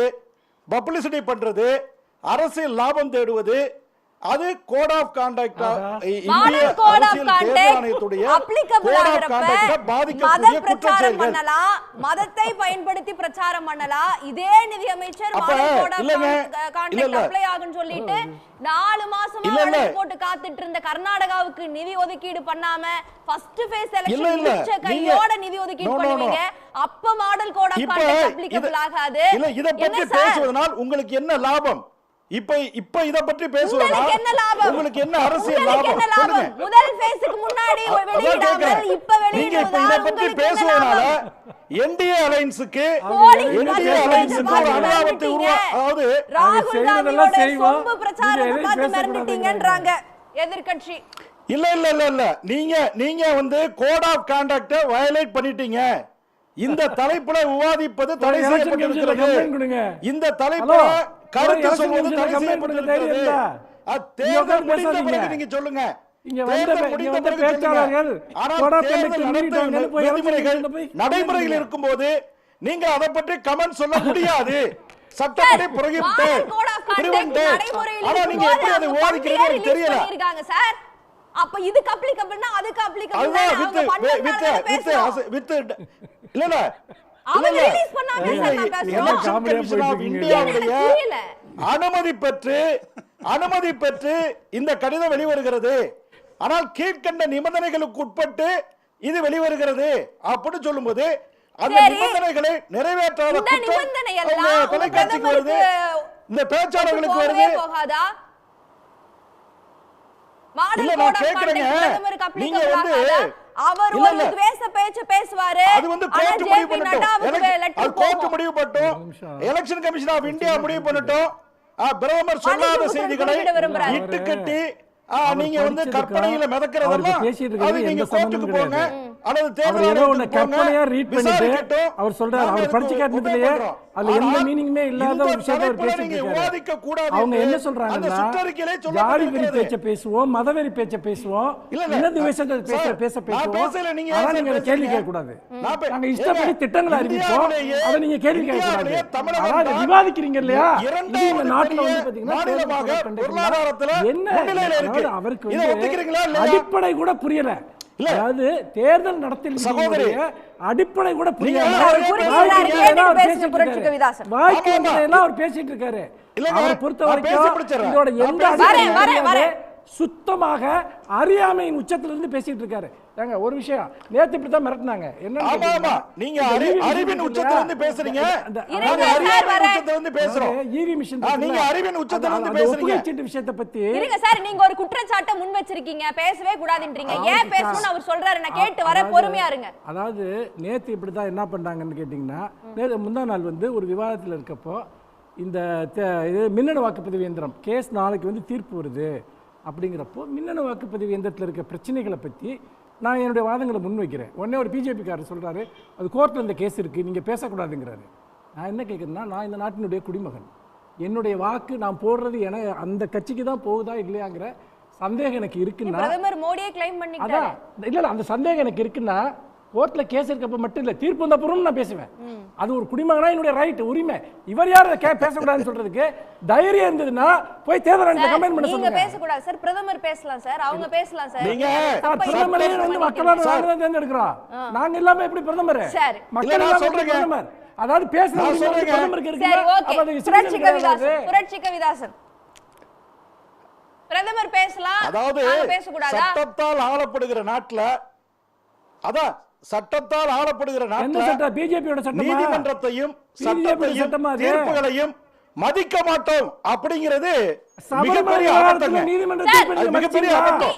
பப்ளிசிட்டி பண்றது, அரசியல் லாபம் தேடுவது, அது கோட் ஆஃப் கான்டாக்ட் இந்திய அரசியல் தேர்தல் ஆணையத்துடைய கோட் ஆஃப் கான்டாக்ட பாதிக்கக்கூடிய குற்றச்செயல்கள். பண்ணலாம், மதத்தை பயன்படுத்தி பிரச்சாரம் பண்ணலாம். இதே நிதி அமைச்சர் model code of contact apply ஆகும்னு சொல்லிட்டு 4 மாசமா வழக்கு போட்டு காத்துட்டு இருந்த கர்நாடகாவுக்கு நிதி ஒதுக்கீடு பண்ணாம ஃபர்ஸ்ட் ஃபேஸ் எலெக்ஷன் முடிச்ச கையோட நிதி ஒதுக்கீடு பண்ணுவீங்க. அப்ப model code of contact applicable ஆகாது. இல்ல இத பத்தி பேசுவதனால் உங்களுக்கு என்ன லாபம்? இப்ப இத பற்றி பேசுவதனால் உங்களுக்கு என்ன அரசியல் லாபம் சொல்லுங்க. முதல் ஃபேஸ்க்கு முன்னாடி வெளியிடாமல் இப்ப வெளியிடுவதால் நீங்க இத பற்றி பேசுவதனால என்டிஏ அலையன்ஸ்க்கு ஒரு அனுதாபத்தை அதாவது ராகுல் காந்தியோட சொம்பு பிரச்சாரம் பார்த்து மிரண்டிட்டீங்கன்றாங்க எதிர்க்கட்சி. இல்ல நீங்க வந்து கோட் ஆஃப் கான்டாக்ட வயலேட் பண்ணிட்டீங்க. இந்த தலைப்புல விவாதிப்பது தடை செய்யப்பட்டிருக்கிறது. இந்த தலைப்புல கருத்து சொல்வது தடை செய்யப்பட்டிருக்கிறது. தேர்தல் முடிந்த பிறகு நீங்க சொல்லுங்க. நடைமுறையில் இருக்கும்போது நீங்க அதை பற்றி கமெண்ட் சொல்ல முடியாது. சட்டப்படி ஆனா நீங்க எப்படி அதை விவாதிக்கிறீங்க தெரியல. அப்ப இதுக்கு அப்ளிகபிள்னா அதுக்கு அப்ளிகபிள் அனுமதி பெற்று இந்த கடிதம் வெளிவருகிறது. ஆனால் கீழ்கண்ட நிபந்தனைகளுக்கு உட்பட்டு இது வெளிவருகிறது அப்படின்னு சொல்லும்போது அந்த நிபந்தனைகளை நிறைவேற்றாத குற்றம் தொலைக்காட்சிக்கு வருது, இந்த பேச்சாளர்களுக்கு வருது. இல்ல நான் கேக்குறேங்க, நீங்க வந்து அவர் ஒரு துவேஷ பேச்சு பேசுவாரு. அது வந்து கோர்ட் முடிவு பண்ணட்டும். அது கோர்ட் முடிவு பண்ணட்டும். எலெக்ஷன் கமிஷன் ஆஃப் இந்தியா முடிவு பண்ணட்டும். பிரதமர் சொல்லாத செய்திகளை இட்டு கட்டி நீங்க வந்து கற்பனையில மிதக்கிறதெல்லாம் அது நீங்க கோர்ட்டுக்கு போங்க அல்லது தேர்தல் ஆணையத்துக்கு போங்க. விசாரிக்கட்டும். அவர் சொல்றாரு, அவர் படிச்சு காட்டுனதுலயே அதுல எந்த மீனிங்மே இல்லாத ஒரு விஷயத்தை அவர் பேசிட்டு இருக்காரு. அவங்க என்ன சொல்றாங்கன்னா, ஜாதி வெறி பேச்ச பேசுவோம், மதவெறி பேச்ச பேசுவோம், இனதுவேஷத்தை பேசுவோம். ஆனா நீங்க கேள்வி கேட்க கூடாது. நாங்க இஷ்டப்படி திட்டங்களை அறிவிப்போம், அதை நீங்க கேள்வி கேட்க கூடாது. அதாவது விவாதிக்கிறீங்க இல்லையா? இது இந்த நாட்டுல வந்து பாத்தீங்கன்னா என்ன அவருக்கு அடிப்படை கூட புரியல. அதாவது தேர்தல் நடத்தல் அடிப்படை கூட புரியல. அவர் பேசிட்டு இருக்காரு. அவரை பொறுத்த வரைக்கும் இதோட எந்த சுத்தமாக அறியாமையின் உச்சத்திலிருந்து பேசிட்டு இருக்காரு. ஏங்க ஒரு விஷயம், நேத்து இப்படி தான் மிரட்டினாங்க. ஆமா ஆமா, நீங்க அறிவின் உச்சத்துல இருந்து பேசுறீங்க. இருங்க சார், வரேன். உச்சத்துல இருந்து பேசுறோம். ஈவி மிஷன் நீங்க அறிவின் உச்சத்துல இருந்து பேசுறீங்க. விஷயத்தை பத்தி இருங்க சார், நீங்க ஒரு குற்றச்சாட்டை முன் வச்சிருக்கீங்க, பேசவே கூடாதுன்றீங்க. ஏன் பேசணும்னு அவர் சொல்றாரு, நான் கேட்டு வர, பொறுமையா இருங்க. அதாவது நேத்து இப்படி தான் என்ன பண்ணாங்கன்னு கேட்டீங்கன்னா, முந்தா நாள் வந்து ஒரு விவாதத்தில் இருக்கப்போ இந்த இது மின்னணு வாக்குப்பதிவு இயந்திரம் கேஸ் நாளைக்கு வந்து தீர்ப்பு வருது அப்படிங்கிறப்போ மின்னணு வாக்குப்பதிவு இயந்திரத்தில் இருக்க பிரச்சனைகளை பற்றி நான் என்னுடைய வாதங்களை முன்வைக்கிறேன். உடனே ஒரு பிஜேபிக்காரர் சொல்கிறாரு, அது கோர்ட்டில் இந்த கேஸ் இருக்குது, நீங்கள் பேசக்கூடாதுங்கிறாரு. நான் என்ன கேட்குறேன்னா, நான் இந்த நாட்டினுடைய குடிமகன், என்னுடைய வாக்கு நான் போடுறது அந்த கட்சிக்கு தான் போகுதா இல்லையாங்கிற சந்தேகம் எனக்கு இருக்குன்னா, பிரதமர் மோடியே கிளைம் பண்ணிட்டாரு. அதான் இல்லை அந்த சந்தேகம் எனக்கு இருக்குன்னா, கோர்ட்ல கேஸ் இருக்கப்ப மட்டும் இல்ல, தீர்ப்பு வந்த அப்புறம் நான் பேசுவேன். அது ஒரு குடிமகனா என்னுடைய ரைட், உரிமை. இவர் யார் பேசக்கூடாதுன்னு சொல்றதுக்கு? தைரியம் இருந்ததுன்னா போய் தேர்தல் ஆணையத்தை கமெண்ட் பண்ண சொல்லுங்க. நீங்க பேசக்கூடாது சார், பிரதமர் பேசலாம் சார், அவங்க பேசலாம் சார். நீங்க பிரதமரே வந்து மக்களால் நாங்க தான் தேர்ந்தெடுக்கிறோம். நாங்க இல்லாம எப்படி பிரதமர்? சரி, மக்கள் சொல்றீங்க பிரதமர். அதாவது பேசுறது பிரதமருக்கு இருக்கு. சரி, ஓகே. புரட்சி கவிதாசன் பிரதமர் பேசலாம், அதாவது பேசக்கூடாதா? சட்டத்தால் ஆளப்படுகிற நாட்டுல, அதான் சட்டத்தால் ஆளப்படுகிற நாட்டுல பிஜேபியோட சட்டம், நீதிமன்றத்தையும் சட்டத்தையும் தீர்ப்புகளையும் மதிக்க மாட்டோம் அப்படிங்கிறது மிகப்பெரிய அபத்தங்க. மிகப்பெரிய அபத்தம்.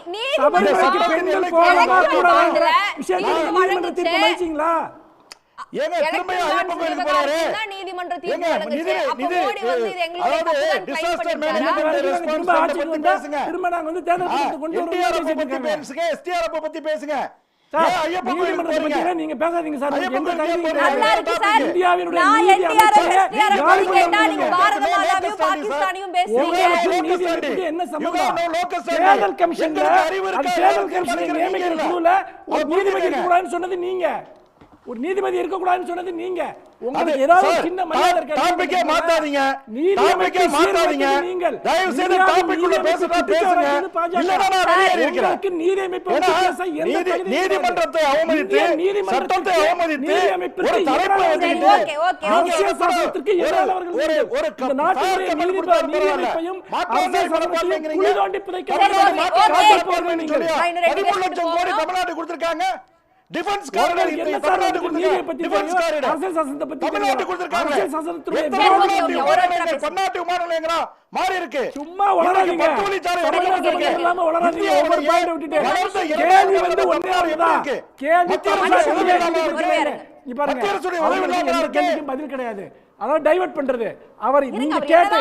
ஏங்க திரும்பியும் ஐயப்பன் கோயிலுக்கு போறாரு. நீதிமன்ற தீர்ப்பு வழங்குச்சு. அப்ப மோடி வந்து இது எங்களுடைய டிசாஸ்டர் மேனேஜ்மென்ட் ரெஸ்பான்சிபிலிட்டி பத்தி பேசுங்க. திரும்ப நாங்க வந்து தேர்தல் கொண்டு வரணும். பத்தி பேசுங்க, எஸ்டிஆர் பத்தி பேசுங்க. நீங்க பேசாதீங்க சார். என்ன சம்பந்தம்? தேர்தல் கமிஷன்ல தேர்தல் கமிஷனை நியமிக்கிற குழுல ஒரு நீதிபதி இருக்கக்கூடாதுன்னு சொன்னது நீங்க. ஒரு நீதிபதி இருக்கக்கூடாதுன்னு சொன்னது நீங்க. உங்களுக்கு ஏதாவது சின்ன மரியாதை இருக்கா? டாபிக்கே மாத்தாதீங்க. டாபிக்கே மாத்தாதீங்க. தயவு செய்து டாபிக் உள்ள பேசுறதா பேசுங்க. இல்லனா நான் வெளியே இருக்கேன். நீதிமன்றத்தை அவமதித்து, சட்டத்தை அவமதித்து ஒரு தலைப்பு வச்சிட்டு அரசியல் சாசனத்திற்கு எதிராக அவர்கள் ஒரு நாட்டுடைய நீதிமன்றத்தையும் அரசியல் சாசனத்தையும் குழி தோண்டி புதைக்க கோடி தமிழ்நாடு கொடுத்திருக்காங்க. டிஃபென்ஸ் காரிடர் தமிழ்நாடு கொடுத்திருக்காங்க. டிஃபென்ஸ் காரிடர் அரசியல் சாசனத்தை பத்தி தமிழ்நாடு கொடுத்திருக்காங்க. அரசியல் சாசனத்துடைய பன்னாட்டு விமான நிலையங்களா மாறி இருக்கு. சும்மா வளராதீங்க. எல்லாமே வளராதீங்க. ஒவ்வொரு பாயிண்ட் விட்டுட்டு கேள்வி வந்து ஒண்ணே ஒண்ணுதான். கேள்வி கேள்விக்கு பதில் கிடையாது. அதான் டைவர்ட் பண்றது. அவர் நீங்க கேட்ட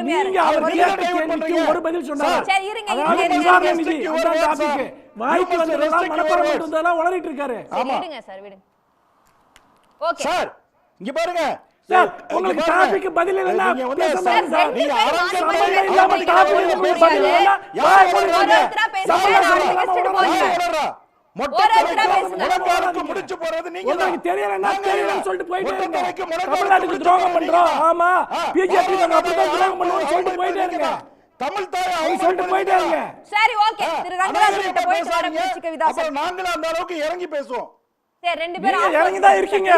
நீங்க அவர் கேட்ட கேள்விக்கு ஒரு பதில் சொன்னார். அதாவது நிதி அதான் டாபிக். வாய்க்கு வந்ததெல்லாம் மனப்பாடம் பண்ணிட்டு வந்ததெல்லாம் உளறிட்டு இருக்காரு. விடுங்க சார், விடுங்க. ஓகே சார், இங்க பாருங்க சார், உங்களுக்கு டாபிக் பதில் இல்லனா பேசலாம் சார். நீங்க அரசியல் இல்லாம டாபிக் பதில் இல்லனா யார் சொல்றாங்க? முடிச்சு போறது நீங்க. உங்களுக்கு தெரியலன்னா தெரியலன்னு சொல்லிட்டு போயிட்டே இருங்க. தமிழ்நாட்டுக்கு துரோகம் பண்றோம். ஆமா, பிஜேபி நாங்க அப்படிதான் துரோகம் பண்ணுவோம் சொல்லிட்டு போயிட்டே இருங்க. தமிழ் தாய் அவங்க சொல்லிட்டு போயிட்டே இருங்க. சரி, ஓகே. திரு ரங்கராஜன் கிட்ட போயிட்டு வர புரட்சி கவிதாசன். அப்புறம் நாங்களும் அந்த அளவுக்கு இறங்கி பேசுவோம். சரி, ரெண்டு பேரும் இறங்கி தான் இருக்கீங்க.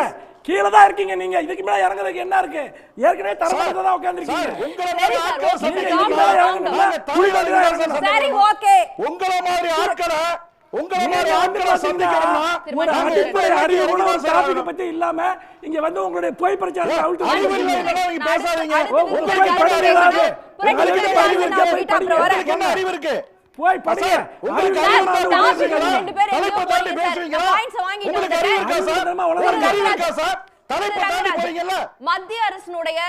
கீழ தான் இருக்கீங்க நீங்க. இதுக்கு மேல இறங்குறதுக்கு என்ன இருக்கு? ஏற்கனவே தரமட்டத்துல தான் உட்கார்ந்திருக்கீங்க. உங்கள மாதிரி ஆட்களை சரி, ஓகே. உங்கள மாதிரி ஆட்களை சந்திக்கணும்னா அறிவு டாபிக் பத்தி இல்லாம இங்க வந்து உங்களுடைய பொய் பிரச்சாரத்தை அவுட் பேசாதீங்க. என்ன அறிவு இருக்கு? போய் படிங்க. உங்களுக்கு மத்திய அரசினுடைய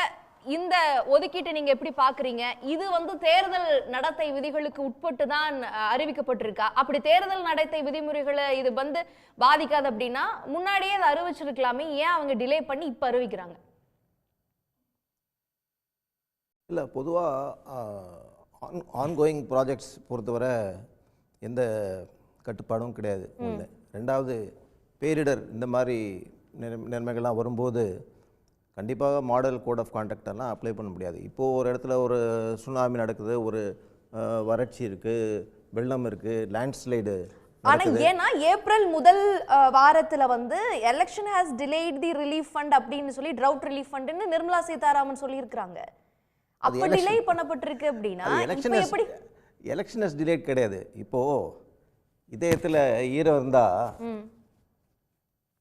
இந்த ஒதுக்கீட்டை நீங்க எப்படி பாக்குறீங்க? இது வந்து தேர்தல் நடத்தை விதிகளுக்கு உட்பட்டு தான் அறிவிக்கப்பட்டிருக்கா? அப்படி தேர்தல் நடத்தை விதிமுறைகளை இது வந்து பாதிக்காது அப்படின்னா முன்னாடியே அதை அறிவிச்சிருக்கலாமே, ஏன் அவங்க டிலே பண்ணி இப்ப அறிவிக்கிறாங்க? இல்லை, பொதுவாக ஆன்கோயிங் ப்ராஜெக்ட்ஸ் பொறுத்தவரை எந்த கட்டுப்பாடும் கிடையாது. ஒன்று. ரெண்டாவது, பேரிடர் இந்த மாதிரி நிலைமைகள்லாம் வரும்போது கண்டிப்பாக மாடல் கோட் ஆஃப் கான்டக்ட் எல்லாம் அப்ளை பண்ண முடியாது. இப்போது ஒரு இடத்துல ஒரு சுனாமி நடக்குது, ஒரு வறட்சி இருக்குது, வெள்ளம் இருக்குது, லேண்ட்ஸ்லைடு. ஆனா ஏன்னா ஏப்ரல் முதல் வாரத்துல வந்து election has delayed the relief fund அப்படின்னு சொல்லி ட்ரவுட் ரிலீஃப் ஃபண்ட்னு நிர்மலா சீதாராமன் சொல்லியிருக்காங்க. அப்ப டிலே பண்ணப்பட்டிருக்கு அப்படின்னா இப்போ எப்படி? எலெக்ஷனஸ் டிலேட் கிடையாது. இப்போது இதயத்தில் ஈரம் இருந்தால்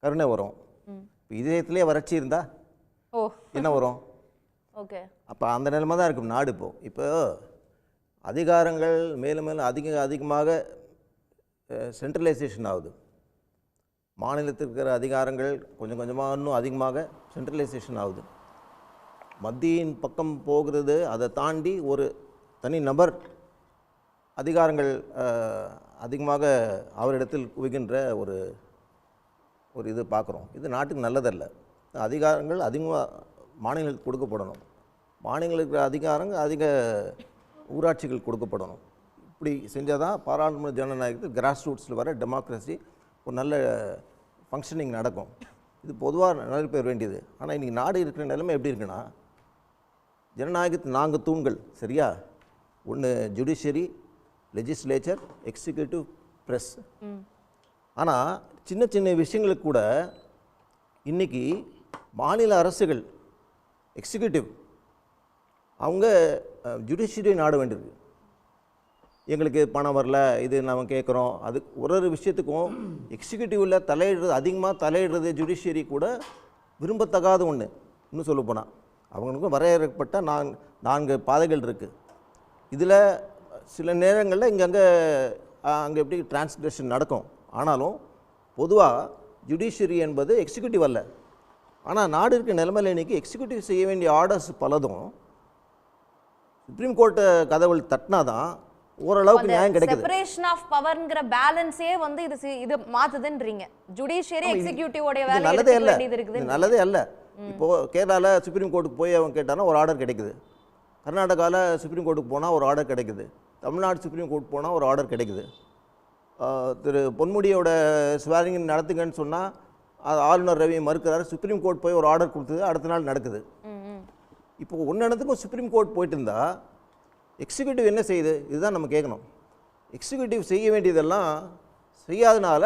கருணை வரும். இப்போ இதயத்திலே வறட்சி இருந்தால் என்ன வரும்? ஓகே. அப்போ அந்த நிலைமை தான் இருக்கும் நாடு. இப்போ அதிகாரங்கள் மேலும் மேலும் அதிகமாக சென்ட்ரலைசேஷன் ஆகுது. மாநிலத்தில் இருக்கிற அதிகாரங்கள் கொஞ்சம் கொஞ்சமாக இன்னும் அதிகமாக சென்ட்ரலைசேஷன் ஆகுது. மத்தியின் பக்கம் போகிறது. அதை தாண்டி ஒரு தனி நபர் அதிகாரங்கள் அதிகமாக அவரிடத்தில் குவிக்கின்ற ஒரு இது பார்க்குறோம். இது நாட்டுக்கு நல்லதல்ல. அதிகாரங்கள் அதிகமாக மாநிலங்களுக்கு கொடுக்கப்படணும். மாநிலங்களுக்கு அதிகாரங்கள் அதிக ஊராட்சிகள் கொடுக்கப்படணும். இப்படி செஞ்சால் தான் பாராளுமன்ற ஜனநாயகத்தில் கிராஸ் ரூட்ஸில் வர டெமோக்ரஸி ஒரு நல்ல ஃபங்க்ஷனிங் நடக்கும். இது பொதுவாக நிறைய பேர் வேண்டியது. ஆனால் இன்றைக்கி நாடு இருக்கிற நிலைமை எப்படி இருக்குன்னா, ஜனநாயகத்து 4 தூண்கள் சரியா? ஒன்று ஜுடிஷியரி, லெஜிஸ்லேச்சர், எக்ஸிக்யூட்டிவ், ப்ரெஸ். ஆனால் சின்ன சின்ன விஷயங்களுக்கு கூட இன்றைக்கி மாநில அரசுகள் எக்ஸிக்யூட்டிவ் அவங்க ஜுடிஷியரி நாட வேண்டியிருக்கு. எங்களுக்கு பணம் வரல, இது நம்ம கேட்குறோம். அது ஒரு விஷயத்துக்கும் எக்ஸிக்யூட்டிவில் அதிகமாக தலையிடுறது ஜுடிஷியரி கூட விரும்பத்தகாத ஒன்று. இன்னும் சொல்ல போனால் அவங்களுக்கும் வரையறுக்கப்பட்ட 4 பாதைகள் இருக்குது. இதில் சில நேரங்களில் அங்கே எப்படி டிரான்ஸ்கிரஷன் நடக்கும். ஆனாலும் பொதுவாக ஜுடிஷியரி என்பது எக்ஸிக்யூட்டிவ் அல்ல. ஆனால் நாடு இருக்க நிலைமையில் இன்றைக்கி எக்ஸிக்யூட்டிவ் செய்ய வேண்டிய ஆர்டர்ஸ் பலதும் சுப்ரீம் கோர்ட்டை கதவுள் தட்டினா தான் ஓரளவுக்கு நியாயம் கிடைக்குது. செப்பரேஷன் ஆஃப் பவர்ங்கற பேலன்ஸே இது மாத்துதுன்றீங்க. ஜுடிஷியரி எக்ஸிக்யூட்டிவோட வேலை நல்லதே இல்ல. இருக்குது. நல்லதே அல்ல. இப்போ கேரளால சுப்ரீம் கோர்ட்டுக்கு போய் அவன் கேட்டானா ஒரு ஆர்டர் கிடைக்குது. கர்நாடகாவில் சுப்ரீம் கோர்ட்டுக்கு போனால் ஒரு ஆர்டர் கிடைக்குது. தமிழ்நாடு சுப்ரீம் கோர்ட் போனால் ஒரு ஆர்டர் கிடைக்குது. திரு பொன்முடியோட ஸ்வேரிங் நடத்துங்கன்னு சொன்னால் ஆளுநர் ரவி மறுக்கிறாரு. சுப்ரீம் கோர்ட் போய் ஒரு ஆர்டர் கொடுத்தது, அடுத்த நாள் நடக்குது. இப்போ ஒன்றுத்துக்கும் சுப்ரீம் கோர்ட் போயிட்டு இருந்தால் எக்ஸிக்யூட்டிவ் என்ன செய்யுது? இதுதான் நம்ம கேட்கணும். எக்ஸிக்யூட்டிவ் செய்ய வேண்டியதெல்லாம் செய்யாதனால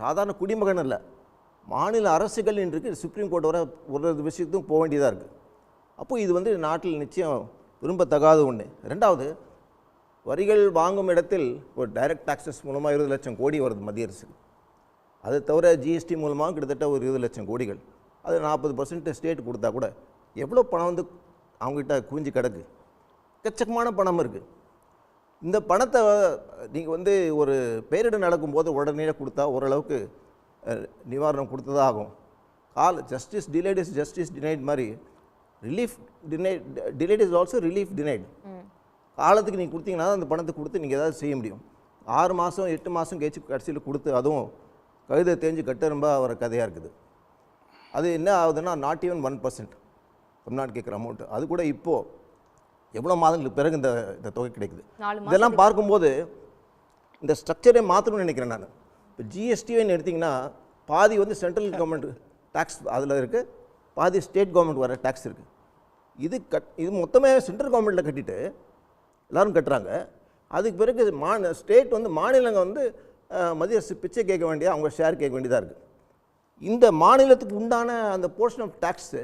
சாதாரண குடிமகன் இல்லை, மாநில அரசுகள் இன்றைக்கு சுப்ரீம் கோர்ட் வர ஒரு விஷயத்துக்கும் போக வேண்டியதாக இருக்குது. அப்போது இது நாட்டில் நிச்சயம் விரும்பத்தகாத ஒன்று. ரெண்டாவது, வரிகள் வாங்கும் இடத்தில் ஒரு டைரக்ட் டாக்ஸஸ் மூலமாக 20 லட்சம் கோடி வருது மத்திய அரசுக்கு. அதை தவிர ஜிஎஸ்டி மூலமாக கிட்டத்தட்ட ஒரு 20 லட்சம் கோடிகள். அது 40% ஸ்டேட் கொடுத்தா கூட எவ்வளோ பணம் அவங்ககிட்ட குவிஞ்சு கிடக்கு. எக்கச்சக்கமான பணம் இருக்குது. இந்த பணத்தை நீங்கள் ஒரு பேரிடர் நடக்கும்போது உடனே கொடுத்தா ஓரளவுக்கு நிவாரணம் கொடுத்ததாக ஆகும். Justice delayed is justice denied மாதிரி relief delayed is also relief denied. காலத்துக்கு நீங்கள் கொடுத்தீங்கன்னா அந்த பணத்தை கொடுத்து நீங்கள் ஏதாவது செய்ய முடியும். 6 மாதம் 8 மாதம் கடைசியில் கொடுத்து அதுவும் கழுதை தேஞ்சு கட்டெரும்பாக வர கதையாக இருக்குது. அது என்ன ஆகுதுன்னா நாட் ஈவன் 1% தமிழ்நாடு கேட்குற அமௌண்ட்டு. அது கூட இப்போது எவ்வளோ மாதங்களுக்கு பிறகு இந்த தொகை கிடைக்குது. இதெல்லாம் பார்க்கும்போது இந்த ஸ்ட்ரக்சரே மாற்றணும்னு நினைக்கிறேன் நான். இப்போ ஜிஎஸ்டின்னு எடுத்திங்கன்னா பாதி சென்ட்ரல் கவர்மெண்ட் டேக்ஸ் அதில் இருக்குது, பாதி ஸ்டேட் கவர்மெண்ட் வர டேக்ஸ் இருக்குது. இது மொத்தமே சென்ட்ரல் கவர்மெண்ட்டில் கட்டிட்டு எல்லோரும் கட்டுறாங்க. அதுக்கு பிறகு ஸ்டேட் மாநிலங்கள் மத்திய அரசு பிச்சை கேட்க வேண்டிய அவங்க ஷேர் கேட்க வேண்டியதாக இருக்குது. இந்த மாநிலத்துக்கு உண்டான அந்த போர்ஷன் ஆஃப் டேக்ஸு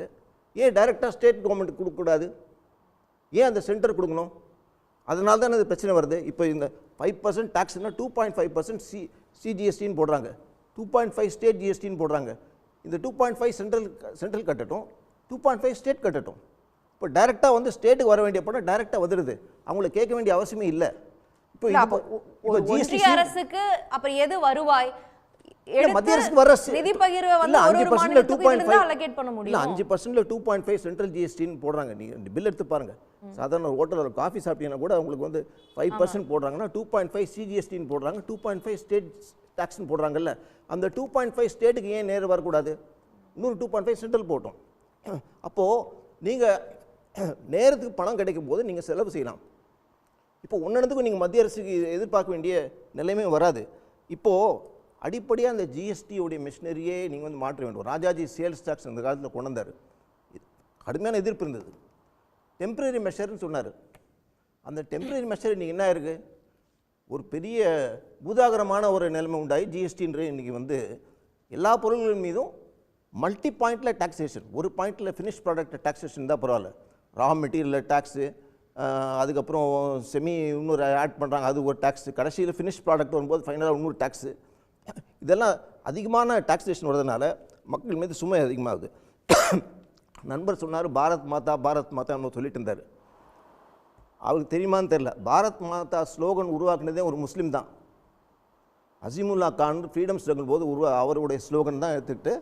ஏன் டைரெக்டாக ஸ்டேட் கவர்மெண்ட்டுக்கு கொடுக்கக்கூடாது? ஏன் அந்த சென்டர் கொடுக்கணும்? அதனால தான் இது பிரச்சனை வருது. இப்போ இந்த 5% டேக்ஸ்னால் 2.5% சிஜிஎஸ்டின்னு போடுறாங்க, 2.5 ஸ்டேட் ஜிஎஸ்டின்னு போடுறாங்க. இந்த 2.5 சென்ட்ரல் கட்டட்டும், 2.5 ஸ்டேட் கட்டட்டும். இப்போ டைரெக்டாக ஸ்டேட்டுக்கு வர வேண்டிய பணம் டைரெக்டாக வந்துடுது. அவங்களை கேட்க வேண்டிய அவசியமே இல்லை. இப்போ ஒன்றிய அரசுக்கு அப்புறம் எது வருவாய் மத்திய அரசுக்கு வர நிதி பகிர்வை 5% அலோகேட் பண்ண முடியும். 5% 2.5 சென்ட்ரல் ஜிஎஸ்டின்னு போடுறாங்க. நீங்க பில் எடுத்து பாருங்க. சாதாரண ஹோட்டல்ல ஒரு காஃபி சாப்பிட்டீங்கன்னா கூட உங்களுக்கு 5% போடுறாங்கன்னா 2.5 சிஜிஎஸ்டின்னு போடுறாங்க, 2.5 ஸ்டேட் டாக்ஸ்ன்னு போடுறாங்கல்ல. அந்த 2.5 ஸ்டேட்டுக்கு ஏன் நேரம் வரக்கூடாது? இன்னொரு 2.5 சென்ட்ரல் போட்டோம். அப்போது நீங்கள் நேரத்துக்கு பணம் கிடைக்கும் போது நீங்கள் செலவு செய்யலாம். இப்போ ஒன்றுத்துக்கும் நீங்கள் மத்திய அரசுக்கு எதிர்பார்க்க வேண்டிய நிலைமை வராது. இப்போது அடிப்படையாக அந்த ஜிஎஸ்டியோடைய மிஷினரியே நீங்கள் மாற்ற வேண்டும். ராஜாஜி சேல்ஸ் டாக்ஸ் அந்த காலத்தில் கொண்டு வந்தார். கடுமையான எதிர்ப்பு இருந்தது. டெம்பரரி மெஷர்னு சொன்னார். அந்த டெம்பரரி மெஷர் இன்றைக்கி என்ன இருக்குது? ஒரு பெரிய பூதாகரமான ஒரு நிலைமை உண்டாகி ஜிஎஸ்டின்ற இன்றைக்கி எல்லா பொருள்கள் மீதும் மல்டி பாயிண்டில் டாக்ஸேஷன். ஒரு பாயிண்டில் ஃபினிஷ் ப்ராடக்ட் டாக்ஸேஷன் தான் பரவாயில்ல. ரா மெட்டீரியலில் டேக்ஸு, அதுக்கப்புறம் செமி இன்னொரு ஆட் பண்ணுறாங்க, அது ஒரு டேக்ஸ், கடைசியில் ஃபினிஷ் ப்ராடக்ட் வரும்போது ஃபைனலாக இன்னொரு டேக்ஸு. இதெல்லாம் அதிகமான டாக்ஸேஷன் வரதுனால மக்கள் மீது சுமை அதிகமாகுது. நண்பர் சொன்னார் பாரத் மாதா பாரத் மாதான்னு சொல்லிட்டு இருந்தார். அவருக்கு தெரியுமான்னு தெரில, பாரத் மாதா ஸ்லோகன் உருவாக்குனதே ஒரு முஸ்லீம் தான். அசீமுல்லா கான் ஃப்ரீடம் ஸ்ட்ரகிள் போது அவருடைய ஸ்லோகன் தான் எடுத்துக்கிட்டு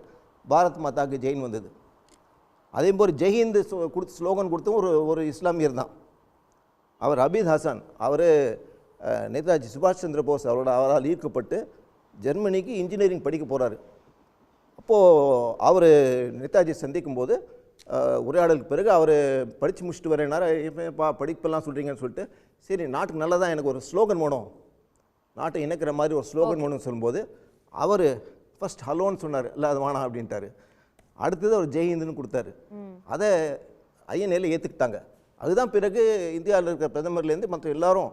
பாரத் மாதாக்கு ஜெயின் வந்தது. அதே போல் ஜெய்ஹிந்து கொடுத்து ஸ்லோகன் கொடுத்தும் ஒரு இஸ்லாமியர் தான். அவர் அபீத் ஹசன், அவர் நேதாஜி சுபாஷ் சந்திர போஸ் அவரால் ஈர்க்கப்பட்டு ஜெர்மனிக்கு இன்ஜினியரிங் படிக்க போகிறாரு. அப்போது அவர் நேதாஜி சந்திக்கும் போது உரையாடலுக்கு பிறகு அவர் படித்து முடிச்சுட்டு வரேன்னார். இப்போ படிப்பெல்லாம் சொல்கிறீங்கன்னு சொல்லிட்டு, சரி நாட்டுக்கு நல்லதான், எனக்கு ஒரு ஸ்லோகன் வேணும், நாட்டை இணைக்கிற மாதிரி ஒரு ஸ்லோகன் வேணும்னு சொல்லும்போது அவர் ஃபர்ஸ்ட் ஹலோன்னு சொன்னார். இல்லை அது வேணாம் அப்படின்ட்டார். அடுத்தது அவர் ஜெய்ஹிந்துன்னு கொடுத்தாரு. அதை ஐஎன்ஏல ஏற்றுக்கிட்டாங்க. அதுதான் பிறகு இந்தியாவில் இருக்கிற பிரதமர்லேருந்து மற்ற எல்லாரும்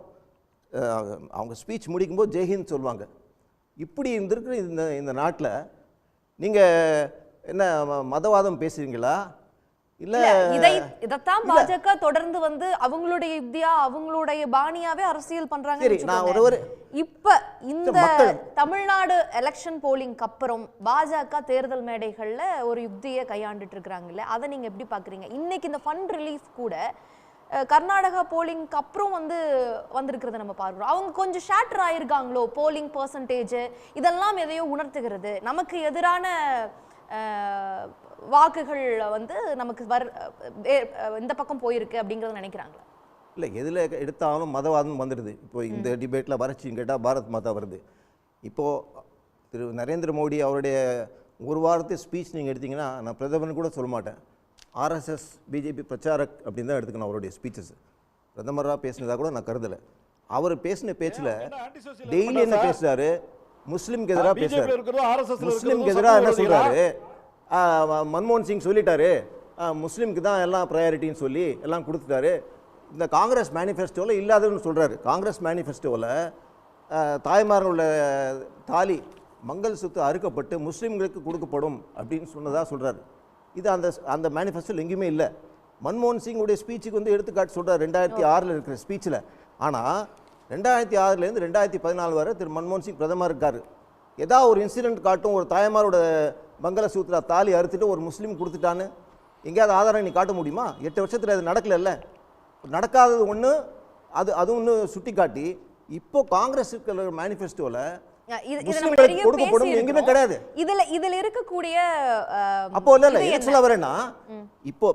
அவங்க ஸ்பீச் முடிக்கும்போது ஜெய்ஹிந்த் சொல்லுவாங்க. இப்படி இருந்திருக்கிற இந்த நாட்டில் நீங்கள் என்ன மதவாதம் பேசுறீங்களா? இல்லை இதைத்தான் பாஜக தொடர்ந்து வந்து அவங்களுடைய யுக்தியா அவங்களுடைய பாணியாவே அரசியல் பண்றாங்க. சரி, நான் ஒரு இப்ப இந்த தமிழ்நாடு எலெக்ஷன் போலிங்க்கு அப்புறம் பாஜக தேர்தல் மேடைகள்ல ஒரு யுக்தியை கையாண்டுட்டு இருக்காங்கல்ல, அதை நீங்க எப்படி பாக்குறீங்க? இன்னைக்கு இந்த ஃபண்ட் ரிலீஃப் கூட கர்நாடகா போலிங்க்கு அப்புறம் வந்திருக்கிறத நம்ம பார்க்கிறோம். அவங்க கொஞ்சம் ஷேட்டர் ஆயிருக்காங்களோ போலிங் பெர்சன்டேஜ், இதெல்லாம் எதையோ உணர்த்துகிறது. நமக்கு எதிரான வாக்குகள் வந்து நமக்கு இந்த பக்கம் போயிருக்கு அப்படிங்கறத நினைக்கிறாங்களா? இல்லை, எதில் எடுத்தாலும் மதவாதம் வந்துடுது. இப்போ இந்த டிபேட்டில் வறட்சின்னு கேட்டால் பாரத் மாதா வருது. இப்போது திரு நரேந்திர மோடி அவருடைய ஒரு வாரத்து ஸ்பீச் நீங்கள் எடுத்திங்கன்னா, நான் பிரதமர்னு கூட சொல்ல மாட்டேன், ஆர்எஸ்எஸ் பிஜேபி பிரச்சாரக் அப்படின்னு தான் எடுத்துக்கணும் அவருடைய ஸ்பீச்சஸ். பிரதமராக பேசினதாக கூட நான் கருதலை. அவர் பேசின பேச்சில் டெய்லி என்ன பேசுகிறாரு, முஸ்லீம்க்கு எதிராக பேசுகிறாரு. முஸ்லீம்க்கு எதிராக என்ன சொல்கிறாரு, மன்மோகன் சிங் சொல்லிட்டாரு முஸ்லீம்க்கு தான் எல்லாம் ப்ரையாரிட்டின்னு சொல்லி எல்லாம் கொடுத்துட்டாரு. இந்த காங்கிரஸ் மேனிஃபெஸ்டோவில் இல்லாததுன்னு சொல்கிறாரு. காங்கிரஸ் மேனிஃபெஸ்டோவில் தாய்மார்களுடைய தாலி மங்கள் சொத்து அறுக்கப்பட்டு முஸ்லீம்களுக்கு கொடுக்கப்படும் அப்படின்னு சொன்னதாக சொல்கிறாரு. இது அந்த மேனிஃபெஸ்டோவில் எங்கேயுமே இல்லை. மன்மோகன் சிங்குடைய ஸ்பீச்சுக்கு வந்து எடுத்துக்காட்டு சொல்கிறார் 2006 இருக்கிற ஸ்பீச்சில். ஆனால் 2006 2014 வரை திரு மன்மோகன் சிங் பிரதமர் இருக்கார். ஏதாவது ஒரு இன்சிடென்ட் காட்டும், ஒரு தாய்மாரோட மங்கள சூத்திரா தாலி அறுத்துட்டு ஒரு முஸ்லீம் கொடுத்துட்டான்னு எங்கேயாவது ஆதாரம் நீ காட்ட முடியுமா? 8 வருஷத்தில் அது நடக்கல. நடக்காதது ஒன்று, அது ஒன்று சுட்டி காட்டி இப்போ காங்கிரஸ் இருக்கிற மேனிஃபெஸ்டோவில் கொடுக்கப்படும் எங்குமே கிடையாது. இதுல இருக்கக்கூடிய அப்போ இல்ல என்ன சொல்ல வரேன்னா, இப்போ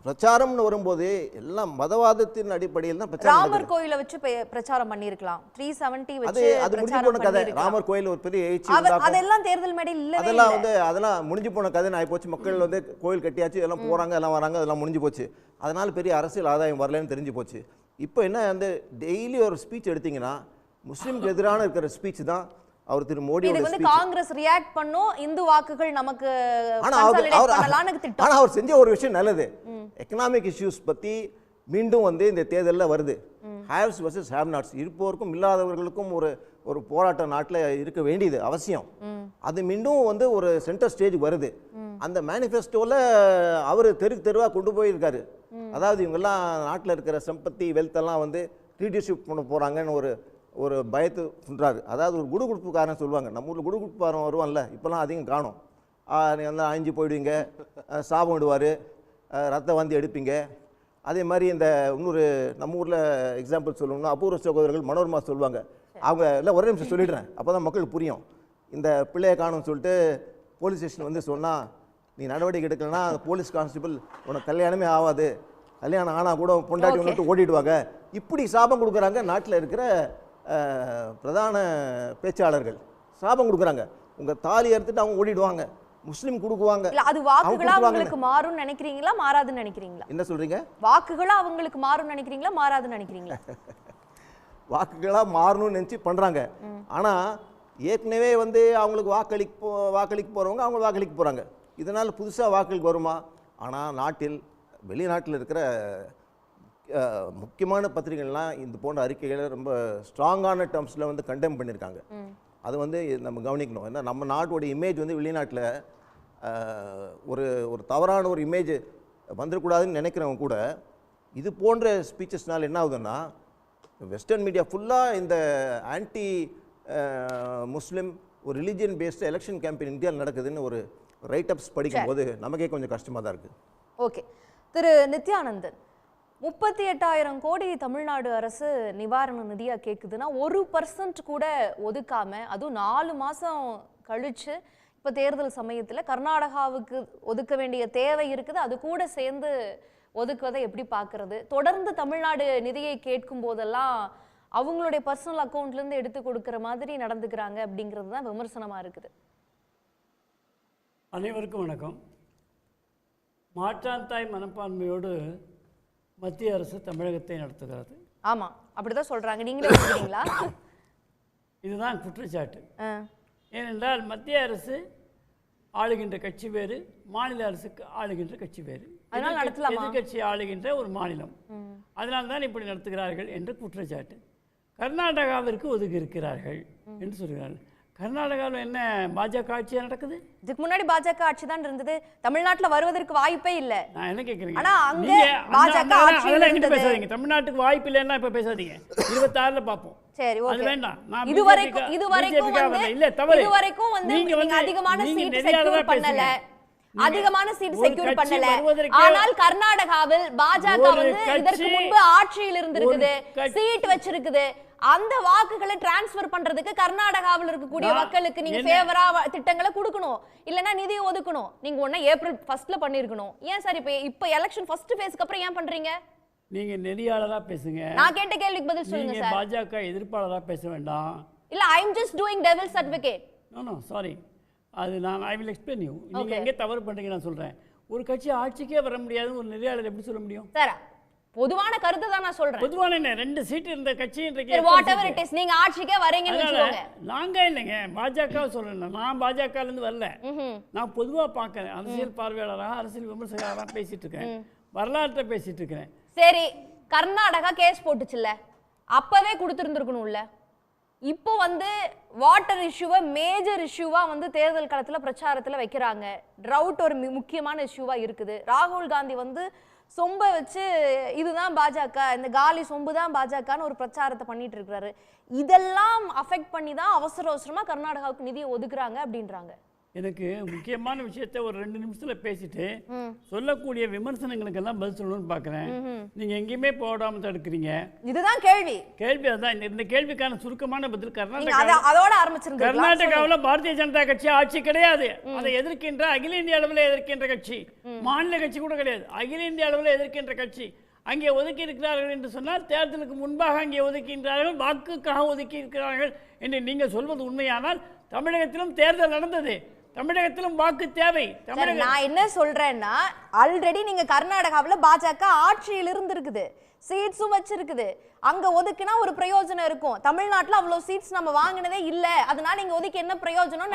பிரச்சாரம்னு வரும்போது எல்லாம் மதவாதத்தின் அடிப்படையில் தான் பிரச்சாரம். ராமர் கோயிலை வச்சு பிரச்சாரம் பண்ணிருக்கலாம். 370 வச்சு அது முடிஞ்சு போன கதை. ராமர் கோயில் ஒரு பெரிய எழுச்சி, அதெல்லாம் தேர்தல் மேடையில் இல்லவே இல்ல. அதெல்லாம் முடிஞ்சு போன கதை ஆகி போச்சு. மக்கள் வந்து கோயில் கட்டியாச்சு, எல்லாம் போறாங்க, எல்லாம் வராங்க, அதெல்லாம் முடிஞ்சு போச்சு. அதனால பெரிய அரசியல் ஆதாயம் வரலன்னு தெரிஞ்சு போச்சு. இப்போ என்ன, வந்து டெய்லி ஒரு ஸ்பீச் எடுத்தீங்கன்னா முஸ்லீம்க்கு எதிரான இருக்கிற ஸ்பீச் தான் அவர் திரு மோடியோட ஸ்பீச். வந்து காங்கிரஸ் ரியாக்ட் பண்ணோம், இந்து வாக்குகள் நமக்கு ஆனா அவர் செஞ்ச ஒரு விஷயம் நல்லது. எக்கனாமிக் இஷ்யூஸ் பத்தி மீண்டும் வந்து இந்த தேர்தலில் வருது. ஹேவ்ஸ் வர்சஸ் ஹேவ் நாட்ஸ், இருப்போருக்கும் இல்லாதவர்களுக்கும் ஒரு போராட்டம் நாட்டில் இருக்க வேண்டியது அவசியம். அது மீண்டும் வந்து ஒரு சென்டர் ஸ்டேஜ் வருது. அந்த மேனிஃபெஸ்டோவில் அவர் தெருவாக கொண்டு போயிருக்காரு. அதாவது இவங்கெல்லாம் நாட்டில் இருக்கிற சம்பத்தி வெல்த்தெல்லாம் வந்து ரீடிஸ்ட்ரிபியூட் பண்ண போகிறாங்கன்னு ஒரு பயத்து சொல்கிறாரு. அதாவது ஒரு குடுகுடுப்புக்காரன் சொல்லுவாங்க, நம்ம ஊரில் குடுகுடுப்புக்காரன் வருவான்ல, இப்போல்லாம் அதிகம் காணும். நீங்கள் வந்து அழிஞ்சு போயிடுவீங்க, சாபம் விடுவார், ரத்த வாந்தி எடுப்பீங்க. அதே மாதிரி இந்த இன்னொரு நம்ம ஊரில் எக்ஸாம்பிள் சொல்லணும்னா அபூர்வ சகோதரர்கள் மனோரமா சொல்லுவாங்க. அவங்க எல்லாம் ஒரே நிமிஷம் சொல்லிடுறேன், அப்போ தான் மக்களுக்கு புரியும். இந்த பிள்ளையை காணும்னு சொல்லிட்டு போலீஸ் ஸ்டேஷன் வந்து சொன்னால் நீ நடவடிக்கை எடுக்கலைன்னா போலீஸ் கான்ஸ்டபிள் உனக்கு கல்யாணமே ஆகாது, கல்யாணம் ஆனால் கூட பொண்டாட்டி வந்துட்டு ஓடிடுவாங்க. இப்படி சாபம் கொடுக்குறாங்க நாட்டில் இருக்கிற பிரதான பேச்சாளர்கள். சாபம் கொடுக்குறாங்க, உங்கள் தாலி அறுத்துட்டு அவங்க ஓடிடுவாங்க, முஸ்லீம் கொடுக்குவாங்க. அது வாக்குகளா அவங்களுக்கு மாறும்னு நினைக்கிறீங்களா, மாறாதுன்னு நினைக்கிறீங்களா? என்ன சொல்றீங்க? வாக்குகளா அவங்களுக்கு மாறும்னு நினைக்கிறீங்களா, மாறாதுன்னு நினைக்கிறீங்களா? வாக்குகளா மாறணும்னு நினைச்சு பண்றாங்க. ஆனா ஏற்கனவே வந்து அவங்களுக்கு வாக்களிக்க போறவங்க அவங்க வாக்களிக்க போறாங்க. இதனால புதுசா வாக்களிக்க வருமா? ஆனா வெளிநாட்டில் இருக்கிற முக்கியமான பத்திரிகைகள்லாம் இந்த போன்ற அறிக்கைகளை ரொம்ப ஸ்ட்ராங்கான டேர்ம்ஸில் வந்து கண்டெம் பண்ணியிருக்காங்க. அது வந்து நம்ம கவனிக்கணும். ஏன்னா நம்ம நாட்டோட இமேஜ் வந்து வெளிநாட்டில் ஒரு தவறான ஒரு இமேஜ் வந்துடக்கூடாதுன்னு நினைக்கிறவங்க கூட இது போன்ற ஸ்பீச்சஸ்னால் என்ன ஆகுதுன்னா வெஸ்டர்ன் மீடியா ஃபுல்லாக இந்த ஆன்டி முஸ்லீம் ஒரு ரிலீஜியன் பேஸ்டு எலெக்ஷன் கேம்பெயின் இந்தியாவில் நடக்குதுன்னு ஒரு ரைட்டப்ஸ் படிக்கும்போது நமக்கே கொஞ்சம் கஷ்டமாக தான் இருக்குது. ஓகே, திரு நித்யானந்தன், 38,000 கோடி தமிழ்நாடு அரசு நிவாரண நிதியா கேட்குதுன்னா 1% கூட ஒதுக்காம, அதுவும் 4 மாசம் கழிச்சு இப்போ தேர்தல் சமயத்தில் கர்நாடகாவுக்கு ஒதுக்க வேண்டிய தேவை இருக்குது, அது கூட சேர்ந்து ஒதுக்குவதை எப்படி பார்க்கறது? தொடர்ந்து தமிழ்நாடு நிதியை கேட்கும் போதெல்லாம் அவங்களுடைய பர்சனல் அக்கௌண்ட்லேருந்து எடுத்து கொடுக்குற மாதிரி நடந்துக்கிறாங்க அப்படிங்கிறது தான் விமர்சனமாக இருக்குது. அனைவருக்கும் வணக்கம். மாற்றாந்தாய் மனப்பான்மையோடு மத்திய அரசு தமிழகத்தை நடத்துகிறது. ஆமாம், அப்படிதான் சொல்கிறாங்க. நீங்களே சொல்கிறீங்களா? இதுதான் குற்றச்சாட்டு. ஏனென்றால் மத்திய அரசு ஆளுகின்ற கட்சி வேறு, மாநில அரசுக்கு ஆளுகின்ற கட்சி வேறு. எதிர்கட்சி ஆளுகின்ற ஒரு மாநிலம், அதனால்தான் இப்படி நடத்துகிறார்கள் என்று குற்றச்சாட்டு. கர்நாடகாவிற்கு ஒதுக்கி இருக்கிறார்கள் என்று சொல்கிறார்கள். கர்நாடகாவில் என்ன பாஜக ஆட்சியா நடக்குது? இதுக்கு முன்னாடி பாஜக ஆட்சி தான் இருந்தது, தமிழ்நாட்டில் வருவதற்கு வாய்ப்பே இல்லை. நான் என்ன கேட்குறேன், பேசாதீங்க, தமிழ்நாட்டுக்கு வாய்ப்பு இல்லைன்னா இப்ப பேசாதீங்க, 26ல பார்ப்போம். சரி, அது வேண்டாம். இதுவரைக்கும் வந்து நீங்க அதிகமான சீட் செக்யூர் பண்ணல, அதிகமான சீட் செக்யூர் பண்ணல. ஆனால் கர்நாடகாவில் பாஜக வந்து இதற்கு முன்பு ஆட்சியில் இருந்திருக்குது, சீட் வச்சிருக்குது. அந்த வாக்குகளை டிரான்ஸ்ஃபர் பண்றதுக்கு கர்நாடகாவில் இருக்கக்கூடிய மக்களுக்கு நீங்க ஃபேவரா திட்டங்களை கொடுக்கணும், இல்லனா நிதி ஒதுக்கணும். நீங்க ஒண்ணா ஏப்ரல் 1ல பண்ணிருக்கணும். ஏன் சார் இப்ப எலெக்ஷன் ஃபர்ஸ்ட் ஃபேஸ்க்கு அப்புறம் ஏன் பண்றீங்க? நீங்க நெறியாளரா பேசுங்க. நான் கேட்ட கேள்விக்கு பதில் சொல்லுங்க சார். பாஜக எதிர்ப்பாளரா பேச வேண்டாம். இல்ல, I am just doing devil's advocate. No sorry, அது நான் ஐ வில் எக்ஸ்பிளைன் யூ. நீங்க எங்க தவறு பண்றீங்க நான் சொல்றேன். ஒரு கட்சி ஆட்சிக்கே வர முடியாது ஒரு நெறியாளர் எப்படி சொல்ல முடியும்? சார், பொதுவான கருத்து தான் நான் சொல்றேன். பொதுவான என்ன, 2 சீட் இருந்த கட்சி இன்றைக்கு whatever it is, நீங்க ஆட்சிக்கே வரீங்கன்னு சொல்லுங்க. நாங்க இல்லைங்க, பாஜக சொல்றேன். நான் பாஜகல இருந்து வரல, நான் பொதுவா பார்க்கறேன். அரசியல் பார்வையாளராக, அரசியல் விமர்சகராக பேசிட்டு இருக்கேன், வரலாற்றை பேசிட்டு இருக்கேன். சரி, கர்நாடகா கேஸ் போட்டுச்சுல்ல, அப்பவே கொடுத்துருந்துருக்கணும்ல. இப்போ வந்து வாட்டர் இஷ்யூவை மேஜர் இஷ்யூவா வந்து தேர்தல் காலத்துல பிரச்சாரத்துல வைக்கிறாங்க. ட்ரவுட் ஒரு முக்கியமான இஷ்யூவா இருக்குது. ராகுல் காந்தி வந்து சொம்ப வச்சு இதுதான் பாஜக, இந்த காலி சொம்பு தான் பாஜகன்னு ஒரு பிரச்சாரத்தை பண்ணிட்டு இருக்கிறாரு. இதெல்லாம் அஃபெக்ட் பண்ணி தான் அவசர அவசரமா கர்நாடகாவுக்கு நிதியை ஒதுக்குறாங்க அப்படின்றாங்க. எனக்கு முக்கியமான விஷயத்தை ஒரு 2 நிமிஷத்துல பேசிட்டு சொல்லக்கூடிய விமர்சனங்களுக்கெல்லாம் பதில் சொல்லணும்னு பார்க்குறேன். நீங்க எங்கேயுமே போடாம தடுக்கிறீங்க. இதுதான் கேள்வி. அதான் இந்த கேள்விக்கான சுருக்கமான பதில். கர்நாடகாவில் பாரதிய ஜனதா கட்சி ஆட்சி கிடையாது. அதை எதிர்க்கின்ற அகில இந்திய அளவில் எதிர்க்கின்ற கட்சி, மாநில கட்சி கூட கிடையாது, அகில இந்திய அளவில் எதிர்க்கின்ற கட்சி. அங்கே ஒதுக்கி இருக்கிறார்கள் என்று சொன்னால் தேர்தலுக்கு முன்பாக அங்கே ஒதுக்கின்றார்கள், வாக்குக்காக ஒதுக்கி இருக்கிறார்கள் என்று நீங்கள் சொல்வது உண்மையானால் தமிழகத்திலும் தேர்தல் நடந்தது, தமிழகத்திலும் வாக்கு தேவை. நான் என்ன சொல்றேன்னா, ஆல்ரெடி நீங்க கர்நாடகாவில் பாஜக ஆட்சியில் இருந்திருக்குது, சீட்ஸும் வச்சிருக்குது. அங்க ஒதுக்கினா ஒரு பிரயோஜனம் இருக்கும். தமிழ்நாட்டுல அவ்வளவு சீட்ஸ் நம்ம வாங்கினதே இல்ல, அதனால நீங்க ஒதுக்கி என்ன பிரயோஜனம்?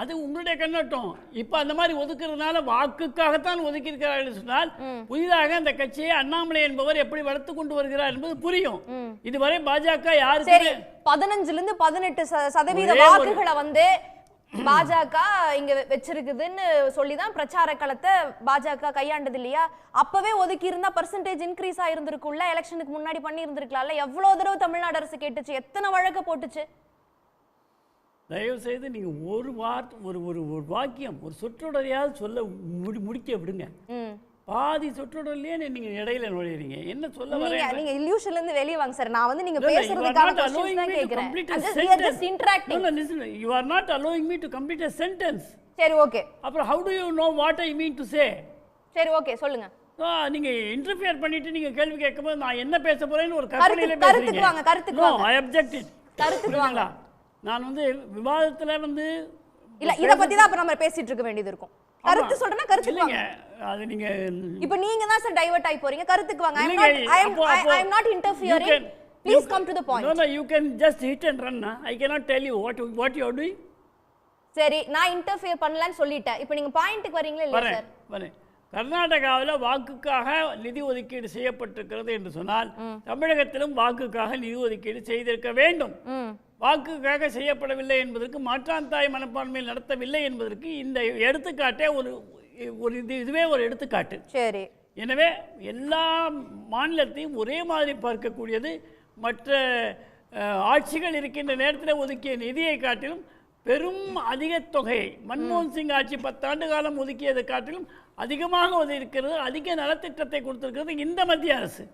அது உங்களுடைய கண்ணோட்டம். இப்ப அந்த மாதிரி ஒதுக்குறதுனால வாக்குக்காகத்தான் ஒதுக்கி இருக்கிறார்கள் சொன்னால் புதிதாக அந்த கட்சியை அண்ணாமலை என்பவர் எப்படி வளர்த்து கொண்டு வருகிறார் என்பது புரியும். இதுவரை பாஜக யாருக்கு 15 to 18% வாக்குகளை வந்து பாஜக இங்க வச்சிருக்குதுன்னு சொல்லிதான் பிரச்சார களத்தை பாஜக கையாண்டது இல்லையா? அப்பவே ஒதுக்கி இருந்தா பர்சன்டேஜ் இன்க்ரீஸ் ஆயிருந்திருக்குள்ள, எலெக்ஷனுக்கு முன்னாடி பண்ணி இருந்திருக்கலாம்ல. எவ்வளவு தடவை தமிழ்நாடு அரசு கேட்டுச்சு, எத்தனை வழக்கு போட்டுச்சு? தயவு செய்து நீங்க ஒரு வாக்கியம், ஒரு சொற்றொடரையாவது சொல்ல முடிக்க விடுங்க. பாதி சொற்றொடர்லயே நீங்க இடையில நுழையறீங்க. என்ன சொல்ல வரீங்க? நீங்க இல்யூஷன்ல இருந்து வெளிய வாங்க சார். நான் வந்து நீங்க பேசுறதுக்கான क्वेश्चंस தான் கேக்குறேன். We are just interacting. No, listen. You are not allowing me to complete a sentence. சரி, ஓகே. அப்புறம் how do you know what I mean to say? சரி, ஓகே, சொல்லுங்க. நீங்க இன்டர்ஃபியர் பண்ணிட்டு நீங்க கேள்வி கேட்கும்போது நான் என்ன பேச போறேன்னு ஒரு கற்பனையில பேசுறீங்க. கருத்துக்கு வாங்க. No, I objected. கருத்துக்கு வாங்க. நான் வந்து விவாதத்துல வந்து இல்ல, இத பத்தி தான் அப்ப நம்ம பேசிட்டு இருக்க வேண்டியது இருக்கும். கருத்து சொல்றேன்னா கருத்துக்கு வாங்க. அது நீங்க இப்போ நீங்க தான் சார் டைவர்ட் ஆயி போறீங்க. கருத்துக்கு வாங்க. I am not interfering. Please come to the point. No, you can just hit and run. I cannot tell you what you are doing. சரி, நான் இன்டர்ஃபியர் பண்ணலன்னு சொல்லிட்டேன். இப்போ நீங்க பாயிண்ட்க்கு வரீங்களா இல்ல சார்? வரேன். கர்நாடகாவில் வாக்குக்காக நிதி ஒதுக்கீடு செய்யப்பட்டிருக்கிறது என்று சொன்னால் தமிழகத்திலும் வாக்குக்காக நிதி ஒதுக்கீடு செய்திருக்க வேண்டும். வாக்குக்காக செய்யப்படவில்லை என்பதற்கு, மாற்றாந்தாய் மனப்பான்மையில் நடத்தவில்லை என்பதற்கு இந்த எடுத்துக்காட்டே இதுவே ஒரு எடுத்துக்காட்டு. சரி, எனவே எல்லா மாநிலத்தையும் ஒரே மாதிரி பார்க்கக்கூடியது மற்ற ஆட்சிகள் இருக்கின்ற நேரத்தில் ஒதுக்கிய நிதியை காட்டிலும் பெரும் அதிக தொகையை மன்மோகன் சிங் ஆட்சி 10 ஆண்டு காலம் ஒதுக்கியதை காட்டிலும் அதிகமாக ஒதுக்கிறது, அதிக நலத்திட்டத்தை கொடுத்திருக்கிறது இந்த மத்திய அரசு,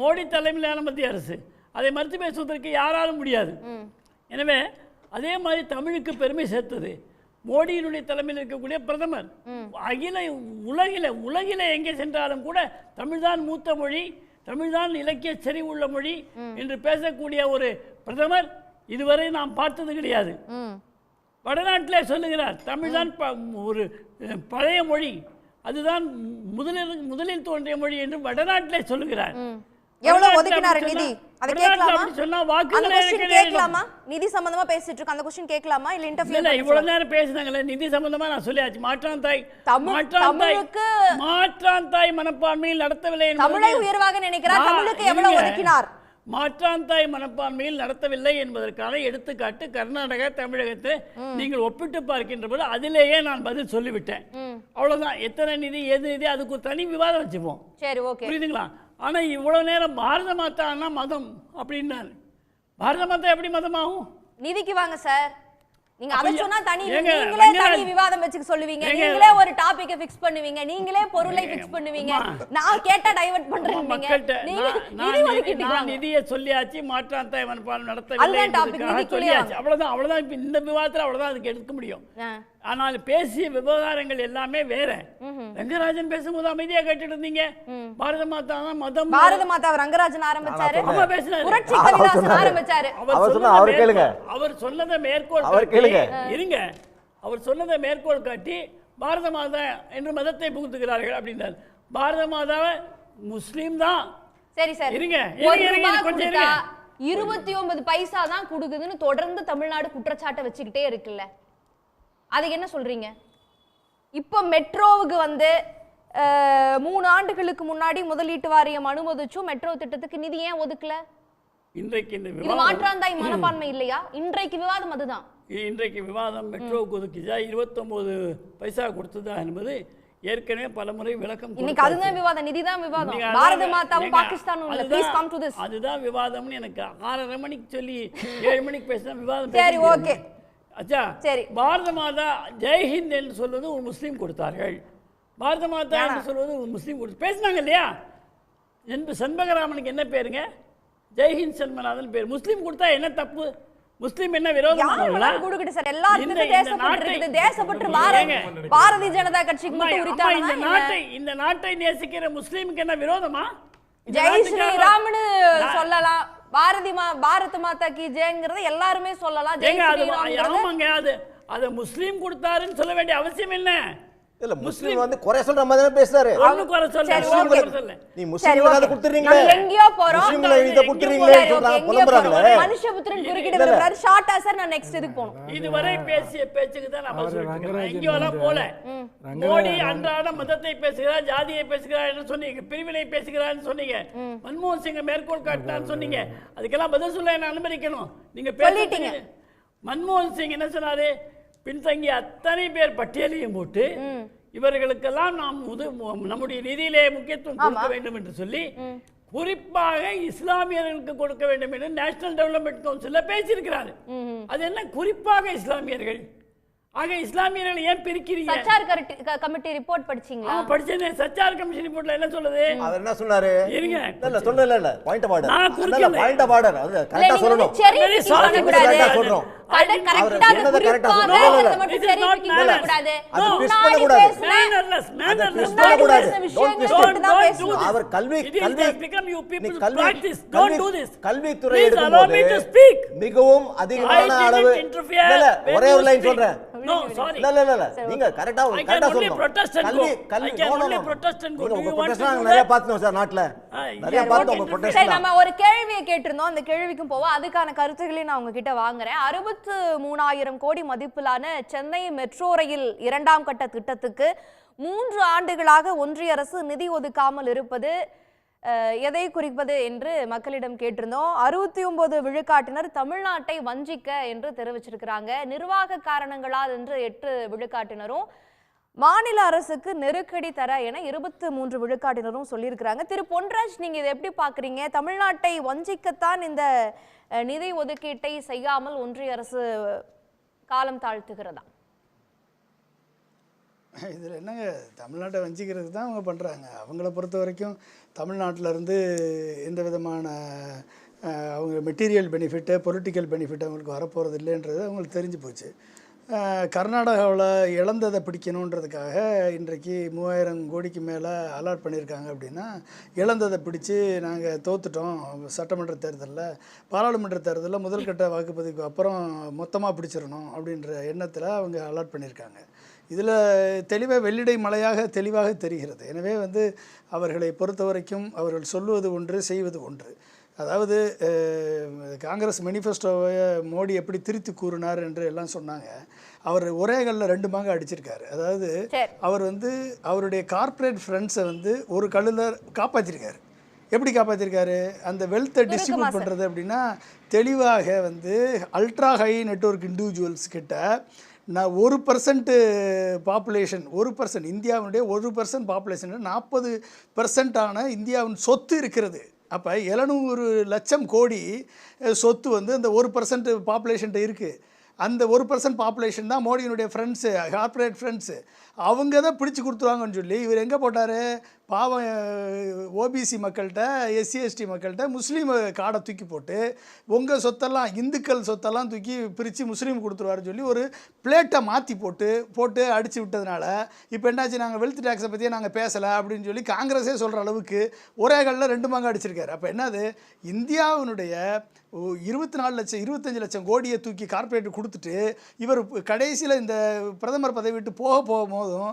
மோடி தலைமையிலான மத்திய அரசு. அதை மறுத்து பேசுவதற்கு யாராலும் முடியாது. எனவே அதே மாதிரி தமிழுக்கு பெருமை சேர்த்தது மோடியினுடைய தலைமையில் இருக்கக்கூடிய பிரதமர். உலகில எங்கே சென்றாலும் கூட தமிழ்தான் மூத்த மொழி, தமிழ்தான் இலக்கிய செறிவு உள்ள மொழி என்று பேசக்கூடிய ஒரு பிரதமர் இதுவரை நாம் பார்த்தது கிடையாது. வடநாட்டிலே சொல்லுகிறார் தமிழ்தான் ஒரு பழைய மொழி, அதுதான் முதலில் தோன்றிய மொழி என்று வடநாட்டிலே சொல்லுகிறார். எவ்வளவு ஒதுக்கினாரு நிதி? அது கேட்கலாமா? சொன்னா வாக்குகளே கேட்கலாமா? நிதி சம்பந்தமா பேசிட்டு இருக்க அந்த क्वेश्चन கேட்கலாமா இல்ல இன்டர்வியூ? இல்ல இவ்வளவு நேரம் பேசினாங்களே நிதி சம்பந்தமா நான் சொல்லியாச்சு. மாற்றான் தாய் மனப்பான்மையில் நடத்தவில்லை. தமிழை உயர்வாக நினைக்கிறார். தமிழுக்கு எவ்வளவு ஒதுக்கினார்? மாற்றான் தாய் மனப்பான்மையில் நடத்தவில்லை என்பதற்கான எடுத்துக்காட்டு கர்நாடகா தமிழகத்தை நீங்கள் ஒப்பிட்டு பார்க்கின்ற போது அதிலேயே நான் பதில் சொல்லிவிட்டேன். அவ்வளவுதான். எத்தனை நிதி எது நிதி அதுக்கு ஒரு தனி விவாதம் வச்சுப்போம். சரி, ஓகே, புரியுதுங்களா? ஆனால் இவ்வளவு நேரம் பாரத மாதான்னா மதம் அப்படின்னாரு. பாரத மாதா எப்படி மதமாகும்? நிதிக்கு வாங்க சார். நீங்க அத சொன்னா தனி நீங்களே தனி விவாதம் வச்சுக்க சொல்லுவீங்க. நீங்களே ஒரு டாபிக்கை ஃபிக்ஸ் பண்ணுவீங்க. நீங்களே பொருளை ஃபிக்ஸ் பண்ணுவீங்க. நான் கேட்டா டைவர்ட் பண்றீங்க. நான் நிதியை சொல்லியாச்சு, மாற்றான் தாய் மனப்பான்மை நடத்தவில்லை சொல்லியாச்சு. அவ்வளவுதான். இப்ப இந்த விவாதத்துல அவ்வளவுதான் அதுக்கு எடுக்க முடியும். ஆனால் பேசிய விவகாரங்கள் எல்லாமே வேற. ரங்கராஜன் பேசும்போது அமைதியா கேட்டுட்டு இருந்தீங்க. பாரத மாதா மதம். பாரத மாதா ரங்கராஜன் ஆரம்பிச்சாரு. புரட்சி கவிதாசன் ஆரம்பிச்சாரு. அவர் சொன்னதை மேற்கோள் இருங்க. அவர் சொன்னதை மேற்கோள் காட்டி பாரத மாதா என்று மதத்தை புகுத்துகிறார்கள் அப்படின்றார். பாரத மாதாவை முஸ்லீம் தான். சரி சார், இருங்க. 29 பைசா தான் கொடுக்குதுன்னு தொடர்ந்து தமிழ்நாடு குற்றச்சாட்டை வச்சுக்கிட்டே இருக்குல்ல, அதுக்கு என்ன சொல்றீங்க? இப்போ மெட்ரோவுக்கு வந்து 3 ஆண்டுகளுக்கு முன்னாடி முதலீட்டு வாரியம் அனுமதிச்சும் மெட்ரோ திட்டத்துக்கு நிதி ஏன் ஒதுக்கல? இன்றைக்கு இந்த இது மாற்றாந்தாய் மனப்பான்மை இல்லையா? இன்றைக்கு விவாதம் அதுதான். இன்றைக்கு விவாதம் மெட்ரோவுக்கு ஒதுக்கிச்சா 29 பைசா கொடுத்ததா என்பது ஏற்கனவே பலமுறை விளக்கம். இன்னைக்கு அதுதான் விவாதம், நிதி தான் விவாதம். பாரத மாதாவும் பாகிஸ்தானும் இல்ல. Please come to this. அதுதான் விவாதம்னு எனக்கு 6:30 மணிக்கு சொல்லி 7 மணிக்கு பேசினா விவாதம். சரி, ஓகே. அச்சா, சரி. பாரத மாதா ஜெய்ஹிந்த் என்று சொல்வது ஒரு முஸ்லீம் கொடுத்தார்கள். பாரத மாதா என்று சொல்வது ஒரு முஸ்லீம் கொடுத்து பேசினாங்க இல்லையா? சண்பகராமனுக்கு என்ன பேருங்க? ஜெய்ஹிந்த் சண்மநாதன் பேர். முஸ்லீம் கொடுத்தா என்ன தப்பு? முஸ்லீம் என்ன விரோதம்? பாரதிய ஜனதா கட்சிக்கு இந்த நாட்டை நேசிக்கிற முஸ்லீமுக்கு என்ன விரோதமா? ஜெய் ஸ்ரீராம்னு சொல்லலாம். பாரத மாதா கி ஜெயங்கிறது எல்லாருமே சொல்லலாம். ஆமாங்க, அது முஸ்லீம் கொடுத்தாருன்னு சொல்ல வேண்டிய அவசியம் என்ன? இல்ல முஸ்லிம் வந்து குறை சொல்ற மாதிரி பேசுறாரு. ஒண்ணு குறை சொல்ல. நீ முஸ்லிம்களை அத கொடுத்துறீங்களே. எங்கயோ போறோம். முஸ்லிம்களை இத கொடுத்துறீங்களே சொல்றாங்க, புலம்பறாங்களே. மனுஷபுத்திரன் குறுக்கிட்டு வராரு. ஷார்ட்டா சார், நான் நெக்ஸ்ட் இதுக்கு போணும். இதுவரை பேசிய பேச்சுக்கு தான் நான் சொல்றேன். எங்கயோலாம் போல. மோடி அன்றாட மதத்தை பேசுகிறார், ஜாதியை பேசுகிறார் என்று சொன்னீங்க, பிரிவினை பேசுகிறார்னு சொன்னீங்க, மன்மோகன் சிங் மேற்கோள் காட்டினான்னு சொன்னீங்க. அதுக்கெல்லாம் பதில் சொல்ல என்ன அனுமதிக்கணும்? நீங்க பேசிட்டீங்க. மன்மோகன் சிங் என்ன சொன்னாரு? பின்தங்கிய அத்தனை பேர் பட்டியலையும் போட்டு இவர்களுக்கெல்லாம் நாம் நம்முடைய நிதியிலே முக்கியத்துவம் கொடுக்க வேண்டும் என்று சொல்லி குறிப்பாக இஸ்லாமியர்களுக்கு கொடுக்க வேண்டும் என்று நேஷனல் டெவலப்மெண்ட் கவுன்சில் பேசியிருக்கிறார். அது என்ன குறிப்பாக இஸ்லாமியர்கள்? ஆக இஸ்லாமியர்கள் ஏன் பிரிக்கிறீங்க? சச்சார் கமிட்டி ரிப்போர்ட் படிச்சீங்களா? படிச்சேன். சச்சார் கமிட்டி ரிப்போர்ட்ல என்ன சொல்லுது? அவர் என்ன சொன்னாரு? இருங்க, இல்ல சொல்லல. இல்ல பாயிண்ட் ஆஃப் ஆர்டர். நான் குறுக்கல. Point of order. அது கரெக்ட்டா சொல்லணும். வெரி சாரி கரெக்ட்டா சொல்றோம். கரெக்ட்டா கரெக்ட்டா சொல்லணும். அது ட்விஸ்ட் பண்ண கூடாது. மேனர்லெஸ் பண்ண கூடாது. அவர் கல்வி துறை எடுக்கும்போது மிகவும் அதிகமான அளவு ஒரே ஒரு லைன் சொல்றேன். No, sorry. இல்ல நீங்க கரெக்ட்டா சொல்லணும். கல்வி நிறைய பார்த்தோம் சார் நாட்டுல. நிறைய பார்த்தோம் உங்க ப்ரொடெஸ்ட். சரி, நம்ம ஒரு கேள்வியை கேட்டிருந்தோம். அந்த கேள்விக்கும் போவோம். அதுக்கான கருத்துக்களை நான் உங்ககிட்ட வாங்குறேன். 63,000 கோடி மதிப்பிலான சென்னை மெட்ரோ ரயில் 2ஆம் கட்ட திட்டத்துக்கு 3 ஆண்டுகளாக ஒன்றிய அரசு நிதி ஒதுக்காமல் இருப்பது எதை குறிப்பது என்று மக்களிடம் கேட்டிருந்தோம். 69 விழுக்காட்டினர் தமிழ்நாட்டை வஞ்சிக்க என்று தெரிவிச்சிருக்கிறாங்க. நிர்வாக காரணங்களால் என்று 8 விழுக்காட்டினரும், மாநில அரசுக்கு நெருக்கடி தர என 23 விழுக்காட்டினரும் சொல்லியிருக்கிறாங்க. திரு பொன்ராஜ், நீங்க இதை எப்படி பாக்குறீங்க? தமிழ்நாட்டை வஞ்சிக்கத்தான் இந்த நிதி ஒதுக்கீட்டை செய்யாமல் ஒன்றிய அரசு காலம் தாழ்த்துகிறதா? இதில் என்னங்க, தமிழ்நாட்டை வஞ்சிக்கிறதுக்கு தான் அவங்க பண்ணுறாங்க. அவங்கள பொறுத்த வரைக்கும் தமிழ்நாட்டிலேருந்து எந்த விதமான அவங்க மெட்டீரியல் பெனிஃபிட்டு, பொலிட்டிக்கல் பெனிஃபிட் அவங்களுக்கு வரப்போகிறது இல்லைன்றது அவங்களுக்கு தெரிஞ்சு போச்சு. கர்நாடகாவில் இழந்ததை பிடிக்கணுன்றதுக்காக இன்றைக்கு 3000 கோடிக்கு மேலே அலாட் பண்ணியிருக்காங்க. அப்படின்னா இழந்ததை பிடிச்சி நாங்கள் தோத்துட்டோம் சட்டமன்ற தேர்தலில், பாராளுமன்ற தேர்தலில் முதல் கட்ட வாக்குப்பதிவுக்கு அப்புறம் மொத்தமாக பிடிச்சிடணும் அப்படின்ற எண்ணத்தில் அவங்க அலாட் பண்ணியிருக்காங்க. இதில் தெளிவாக வெள்ளிடை மலையாக தெளிவாக தெரிகிறது. எனவே அவர்களை பொறுத்த வரைக்கும் அவர்கள் சொல்லுவது ஒன்று, செய்வது ஒன்று. அதாவது காங்கிரஸ் மேனிஃபெஸ்டோவை மோடி எப்படி திருத்தி கூறினார் என்று எல்லாம் சொன்னாங்க. அவர் ஒரே கல்லில் 2 மாங்க அடிச்சிருக்காரு. அதாவது அவர் அவருடைய கார்ப்பரேட் ஃப்ரெண்ட்ஸை ஒரு கல்லில் காப்பாற்றிருக்காரு. எப்படி காப்பாற்றிருக்காரு? அந்த வெல்த்தை டிஸ்ட்ரிபியூட் பண்ணுறது அப்படின்னா தெளிவாக அல்ட்ரா ஹை நெட்வொர்க் இண்டிவிஜுவல்ஸ் கிட்ட நான் 1% பாப்புலேஷன், 1% இந்தியாவுடைய 1% பாப்புலேஷன் 40% இந்தியாவின் சொத்து இருக்கிறது. அப்போ 700 லட்சம் கோடி சொத்து அந்த 1% பாப்புலேஷன்ட்ட இருக்குது. அந்த 1% பாப்புலேஷன் தான் மோடியினுடைய ஃப்ரெண்ட்ஸு, கார்ப்பரேட் ஃப்ரெண்ட்ஸு. அவங்க தான் பிடிச்சி கொடுத்துருவாங்கன்னு சொல்லி இவர் எங்கே போட்டார்? பாவம் ஓபிசி மக்கள்கிட்ட, எஸ்சி எஸ்டி மக்கள்கிட்ட முஸ்லீம் காடை தூக்கி போட்டு உங்கள் சொத்தெல்லாம், இந்துக்கள் சொத்தெல்லாம் தூக்கி பிரித்து முஸ்லீம் கொடுத்துருவாருன்னு சொல்லி ஒரு பிளேட்டை மாற்றி போட்டு அடித்து விட்டதுனால இப்போ என்னாச்சு? நாங்கள் வெல்த் டேக்ஸை பற்றியே நாங்கள் பேசலை அப்படின்னு சொல்லி காங்கிரஸே சொல்கிற அளவுக்கு ஒரே கல்லில் 2 மாங்க அடிச்சிருக்காரு. அப்போ என்னது? இந்தியாவினுடைய 24 லட்சம் 25 லட்சம் கோடியை தூக்கி கார்ப்பரேட் கொடுத்துட்டு இவர் கடைசியில் இந்த பிரதமர் பதவி விட்டு போகும்போதும்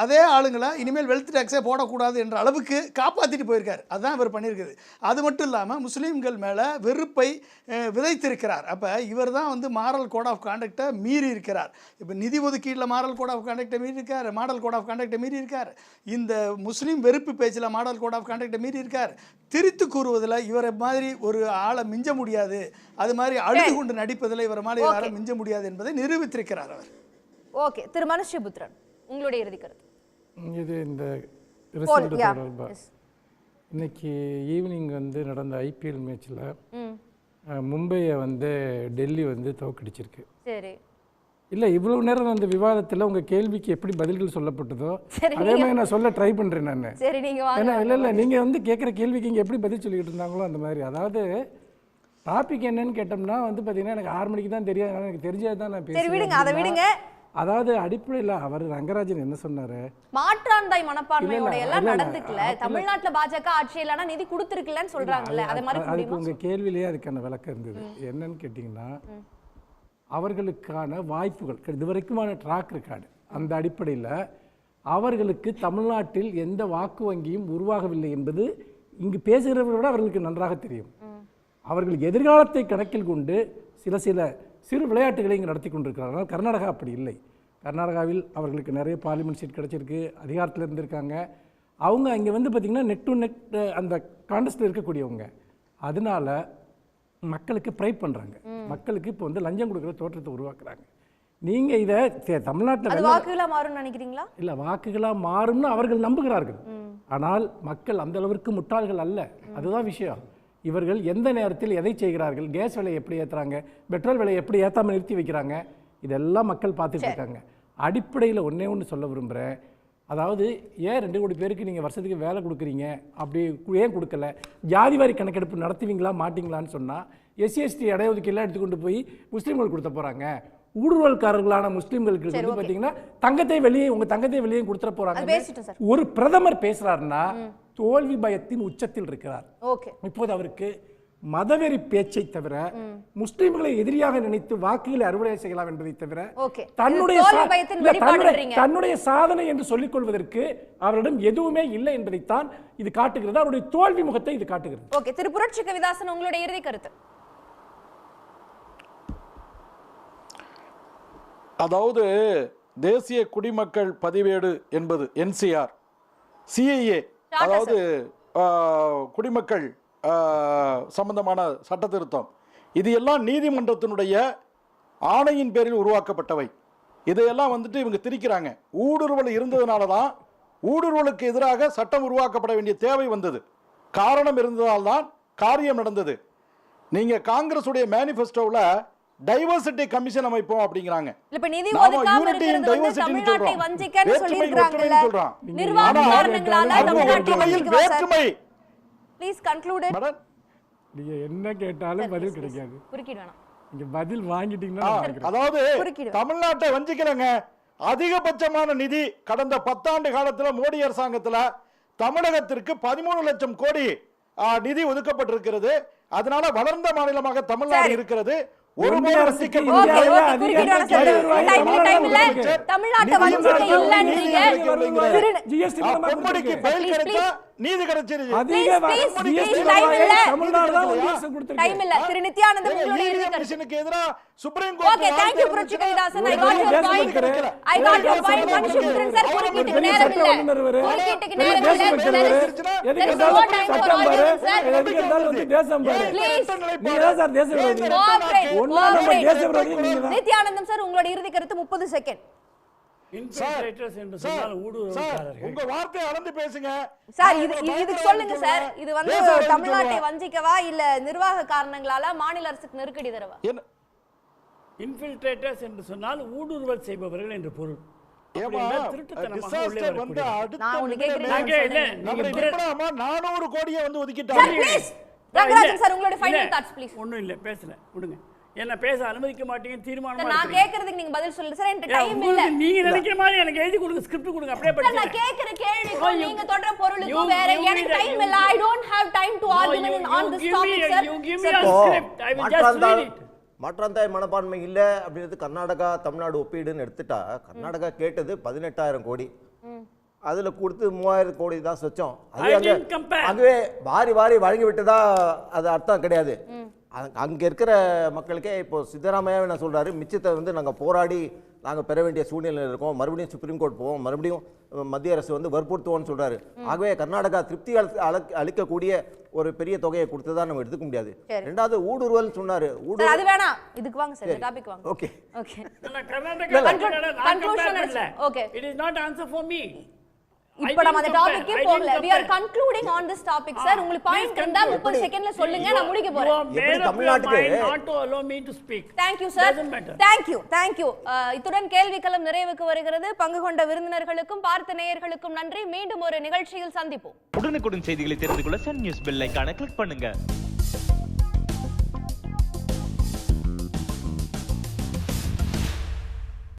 அதே ஆளுங்களை இனிமேல் வெல்த் டேக்ஸே போடக்கூடாது என்ற அளவுக்கு காப்பாற்றிட்டு போயிருக்கார். அதுதான் இவர் பண்ணியிருக்குது. அது மட்டும் இல்லாமல் முஸ்லீம்கள் மேலே வெறுப்பை விதைத்திருக்கிறார். அப்போ இவர் தான் மாரல் கோட் ஆஃப் கான்டக்டை மீறி இருக்கிறார். இப்போ நிதி ஒதுக்கீட்டில் மாரல் கோட் ஆஃப் கான்டக்டை மீறி இருக்கார், மாடல் கோட் ஆஃப் கான்டக்டை மீறி இருக்கார். இந்த முஸ்லீம் வெறுப்பு பேச்சில் மாடல் கோட் ஆஃப் கான்டக்டை மீறி இருக்கார். திரித்து கூறுவதில் இவரை மாதிரி ஒரு ஆளை மிஞ்ச முடியாது, அது மாதிரி அழுது கொண்டு நடிப்பதில் இவரை மாதிரி யாரை மிஞ்ச முடியாது என்பதை நிரூபித்திருக்கிறார் அவர். ஓகே, திரு மனுஷ்யபுத்திரன், உங்களுடைய இறுதி கருத்து. இது இந்த ரிசல்ட் தொடர்பாக இன்னைக்கு ஈவினிங் நடந்த ஐபிஎல் மேட்ச்சில் மும்பையை டெல்லி தோக்கடிச்சிருக்கு. சரி, இல்லை இவ்வளோ நேரம் அந்த விவாதத்தில் உங்கள் கேள்விக்கு எப்படி பதில்கள் சொல்லப்பட்டதோ அதே மாதிரி நான் சொல்ல ட்ரை பண்ணுறேன் நான். சரி, நீங்கள் ஏன்னா இல்லை நீங்கள் கேட்குற கேள்விக்கு இங்கே எப்படி பதில் சொல்லிக்கிட்டு இருந்தாங்களோ அந்த மாதிரி. அதாவது டாபிக் என்னன்னு கேட்டோம்னா பார்த்தீங்கன்னா எனக்கு 6 மணிக்கு தான் தெரியாது, எனக்கு தெரிஞ்சது தான் நான் பேசுகிறேன். அதாவது அடிப்படையில் அவர் ரங்கராஜன் என்ன சொன்னாரு? மாற்றாந்தாய் மனப்பான்மையோட எல்லாம் நடந்துக்கல. தமிழ்நாட்டுல பாஜக ஆட்சியிலான நிதி கொடுத்திருக்கலன்னு சொல்றாங்கல்ல, அது மாதிரி அதுக்கு உங்க கேள்வியிலேயே அதுக்கான விளக்கம் இருந்தது. என்னன்னு கேட்டிங்கன்னா அவர்களுக்கான வாய்ப்புகள் இதுவரைக்குமான ட்ராக் ரெக்கார்டு அந்த அடிப்படையில் அவர்களுக்கு தமிழ்நாட்டில் எந்த வாக்கு வங்கியும் உருவாகவில்லை என்பது இங்கு பேசுகிறவர்களை விட அவர்களுக்கு நன்றாக தெரியும். அவர்கள் எதிர்காலத்தை கணக்கில் கொண்டு சில சிறு விளையாட்டுகளை இங்கே நடத்தி கொண்டிருக்கிறார்கள். கர்நாடகா அப்படி இல்லை. கர்நாடகாவில் அவர்களுக்கு நிறைய பார்லிமெண்ட் சீட் கிடச்சிருக்கு, அதிகாரத்தில் இருந்திருக்காங்க. அவங்க இங்கே பார்த்திங்கன்னா நெட் டு நெட் அந்த கான்டெஸ்ட்டில் இருக்கக்கூடியவங்க. அதனால மக்களுக்கு ப்ரைட் பண்ணுறாங்க. மக்களுக்கு இப்போ லஞ்சம் கொடுக்குற தோற்றத்தை உருவாக்குறாங்க. நீங்கள் இதை தமிழ்நாட்டில் வாக்குகளாக மாறும் நினைக்கிறீங்களா? இல்லை, வாக்குகளாக மாறும்னு அவர்கள் நம்புகிறார்கள். ஆனால் மக்கள் அந்த அளவிற்கு முட்டாள்கள் அல்ல. அதுதான் விஷயம். இவர்கள் எந்த நேரத்தில் எதை செய்கிறார்கள், கேஸ் விலையை எப்படி ஏற்றுறாங்க, பெட்ரோல் விலையை எப்படி ஏற்றாமல் நிறுத்தி வைக்கிறாங்க, இதெல்லாம் மக்கள் பார்த்துட்டு இருக்காங்க. அடிப்படையில் ஒன்று சொல்ல விரும்புகிறேன். அதாவது ஏன் 2 கோடி பேருக்கு நீங்கள் வருஷத்துக்கு வேலை கொடுக்குறீங்க, அப்படி ஏன் கொடுக்கல? ஜாதிவாரி கணக்கெடுப்பு நடத்துவீங்களா மாட்டிங்களான்னு சொன்னால் எஸ்சி இடஒதுக்கீடுலாம் எடுத்துக்கொண்டு போய் முஸ்லீம்கள் கொடுத்த போகிறாங்க. ஊடுருவல்காரர்களான முஸ்லீம்களுக்கு பார்த்தீங்கன்னா உங்கள் தங்கத்தை வெளியே கொடுத்துட போகிறாங்க. ஒரு பிரதமர் பேசுகிறாருன்னா தோல்வி பயத்தின் உச்சத்தில் இருக்கிறார். இப்போது அவருக்கு மதவெறி பேச்சை தவிர முஸ்லிம்களை எதிரியாக நினைத்து வாக்குகளை அறுவடை செய்யலாம் என்பதை தவிர தன்னுடைய சாதனை என்று சொல்லிக் கொள்வதற்கு அவரிடம் எதுவுமே இல்லை என்பதைத்தான் இது காட்டுகிறது. அவருடைய தோல்வி முகத்தை இது காட்டுகிறது. ஓகே, திரு புரட்சி கவிதாசன், உங்களுடைய இறுதி கருத்து. அதாவது தேசிய குடிமக்கள் பதிவேடு என்பது NCR, CIA, அதாவது குடிமக்கள் சம்பந்தமான சட்ட திருத்தம், இது எல்லாம் நீதிமன்றத்தினுடைய ஆணையின் பேரில் உருவாக்கப்பட்டவை. இதையெல்லாம் வந்துட்டு இவங்க திரிக்கிறாங்க. ஊடுருவல் இருந்ததுனால தான் ஊடுருவலுக்கு எதிராக சட்டம் உருவாக்கப்பட வேண்டிய தேவை வந்தது. காரணம் இருந்ததால் தான் காரியம் நடந்தது. நீங்க காங்கிரஸ் உடைய மேனிஃபெஸ்டோவில் டைவர்சிட்டி கமிஷன் அமைப்போம் அப்படிங்கிறாங்க. இப்ப நிதி ஒதுக்காம இருக்கிறது வந்து தமிழ்நாட்டை வஞ்சிக்கன்னு சொல்லிருக்காங்கல்ல. நிர்வாக காரணங்களால தமிழ்நாட்டை வஞ்சிக்கவா சார்? Please conclude. மேடம் நீங்க என்ன கேட்டாலும் பதில் கிடைக்காது. குறுக்கிட வேணாம். நீங்க பதில் வாங்கிட்டீங்கன்னா அதாவது தமிழ்நாட்டை வஞ்சிக்கலங்க. அதிகபட்சமான நிதி கடந்த 10 ஆண்டு காலத்துல மோடி அரசாங்கத்துல தமிழகத்திற்கு 13 லட்சம் கோடி நிதி ஒதுக்கப்பட்டிருக்கிறது. அதனால வளர்ந்த மாநிலமாக தமிழ்நாடு இருக்கிறது. ஒரு நீதி கிடைச்சிருச்சு. சுப்ரீம் கோர்ட் நித்யானந்தம் சார், உங்களோட இறுதி கருத்து 30 செகண்ட். உங்க வார்த்தையை அளந்து பேசுங்க சார். இதுக்கு சொல்லுங்க சார், இது வந்து தமிழ்நாட்டை வஞ்சிக்கவா இல்ல நிர்வாக காரணங்களால மாநில அரசுக்கு நெருக்கடி தரவா? இன்ஃபில்ட்ரேட்டர்ஸ் என்று சொன்னால் ஊடுருவல் செய்பவர்கள் என்று பொருள். ஒண்ணும் இல்ல பேசல விடுங்க. என்ன பேச அனுமதிக்க மாட்டீங்க தீர்மானம். நான் கேக்குறதுக்கு நீங்க பதில் சொல்லுங்க சார். எனக்கு டைம் இல்ல. நீங்க நினைக்கிற மாதிரி எனக்கு எழுதி கொடுங்க, ஸ்கிரிப்ட் கொடுங்க, அப்படியே படிங்க. நான் கேக்குற கேள்விக்கு நீங்க தொடர பொருளுக்கு வேற எனக்கு டைம் இல்ல. I don't have time to argue on this topic sir. You give me a script. I will just read it. மாற்றாந்தாய் மனப்பான்மை இல்லை அப்படின்றது கர்நாடகா தமிழ்நாடு ஒப்பீடுன்னு எடுத்துட்டா கர்நாடகா கேட்டது 18,000 கோடி, அதில் கொடுத்து 3000 கோடி தான் சொச்சம். அது அதுவே வாரி வாரி வழங்கி விட்டதா அது அர்த்தம் கிடையாது. அங்கே இருக்கிற மக்களுக்கே இப்போ சித்தராமையாவே என்ன சொல்கிறாரு, மிச்சத்தை வந்து நாங்கள் போராடி நாங்கள் பெற வேண்டிய சூழ்நிலையில் இருக்கோம், மறுபடியும் சுப்ரீம் கோர்ட் போவோம், மறுபடியும் மத்திய அரசு வந்து வற்புறுத்துவோம்னு சொல்கிறாரு. ஆகவே கர்நாடகா திருப்தி அளிக்கக்கூடிய ஒரு பெரிய தொகையை கொடுத்ததா நம்ம எடுத்துக்க முடியாது. ரெண்டாவது ஊடுருவல் சொன்னாரு. அது வேணாம், இதுக்கு வாங்க சார், டாபிக் வாங்க. Okay okay. Karnataka okay, it is not answer for me. இப்ப நம்ம அந்த டாபிக்கே போகல. we are concluding on this topic sir. உங்களுக்கு பாயிண்ட் இருந்தா 30 செகண்ட்ல சொல்லுங்க, நான் முடிக்க போறேன். எப்படி தமிழ்நாட்டுக்கு not to allow me to speak. thank you sir, thank you. இத்துடன் கேள்விக்களம் நிறைவுக்கு வருகிறது. பங்கு கொண்ட விருந்தினர்களுக்கும் பார்த்த நேயர்களுக்கும் நன்றி. மீண்டும் ஒரு நிகழ்ச்சியில் சந்திப்போம். உடனுக்குடன் செய்திகளை தெரிந்து கொள்ள சன் நியூஸ் பெல் ஐகானை கிளிக் பண்ணுங்க.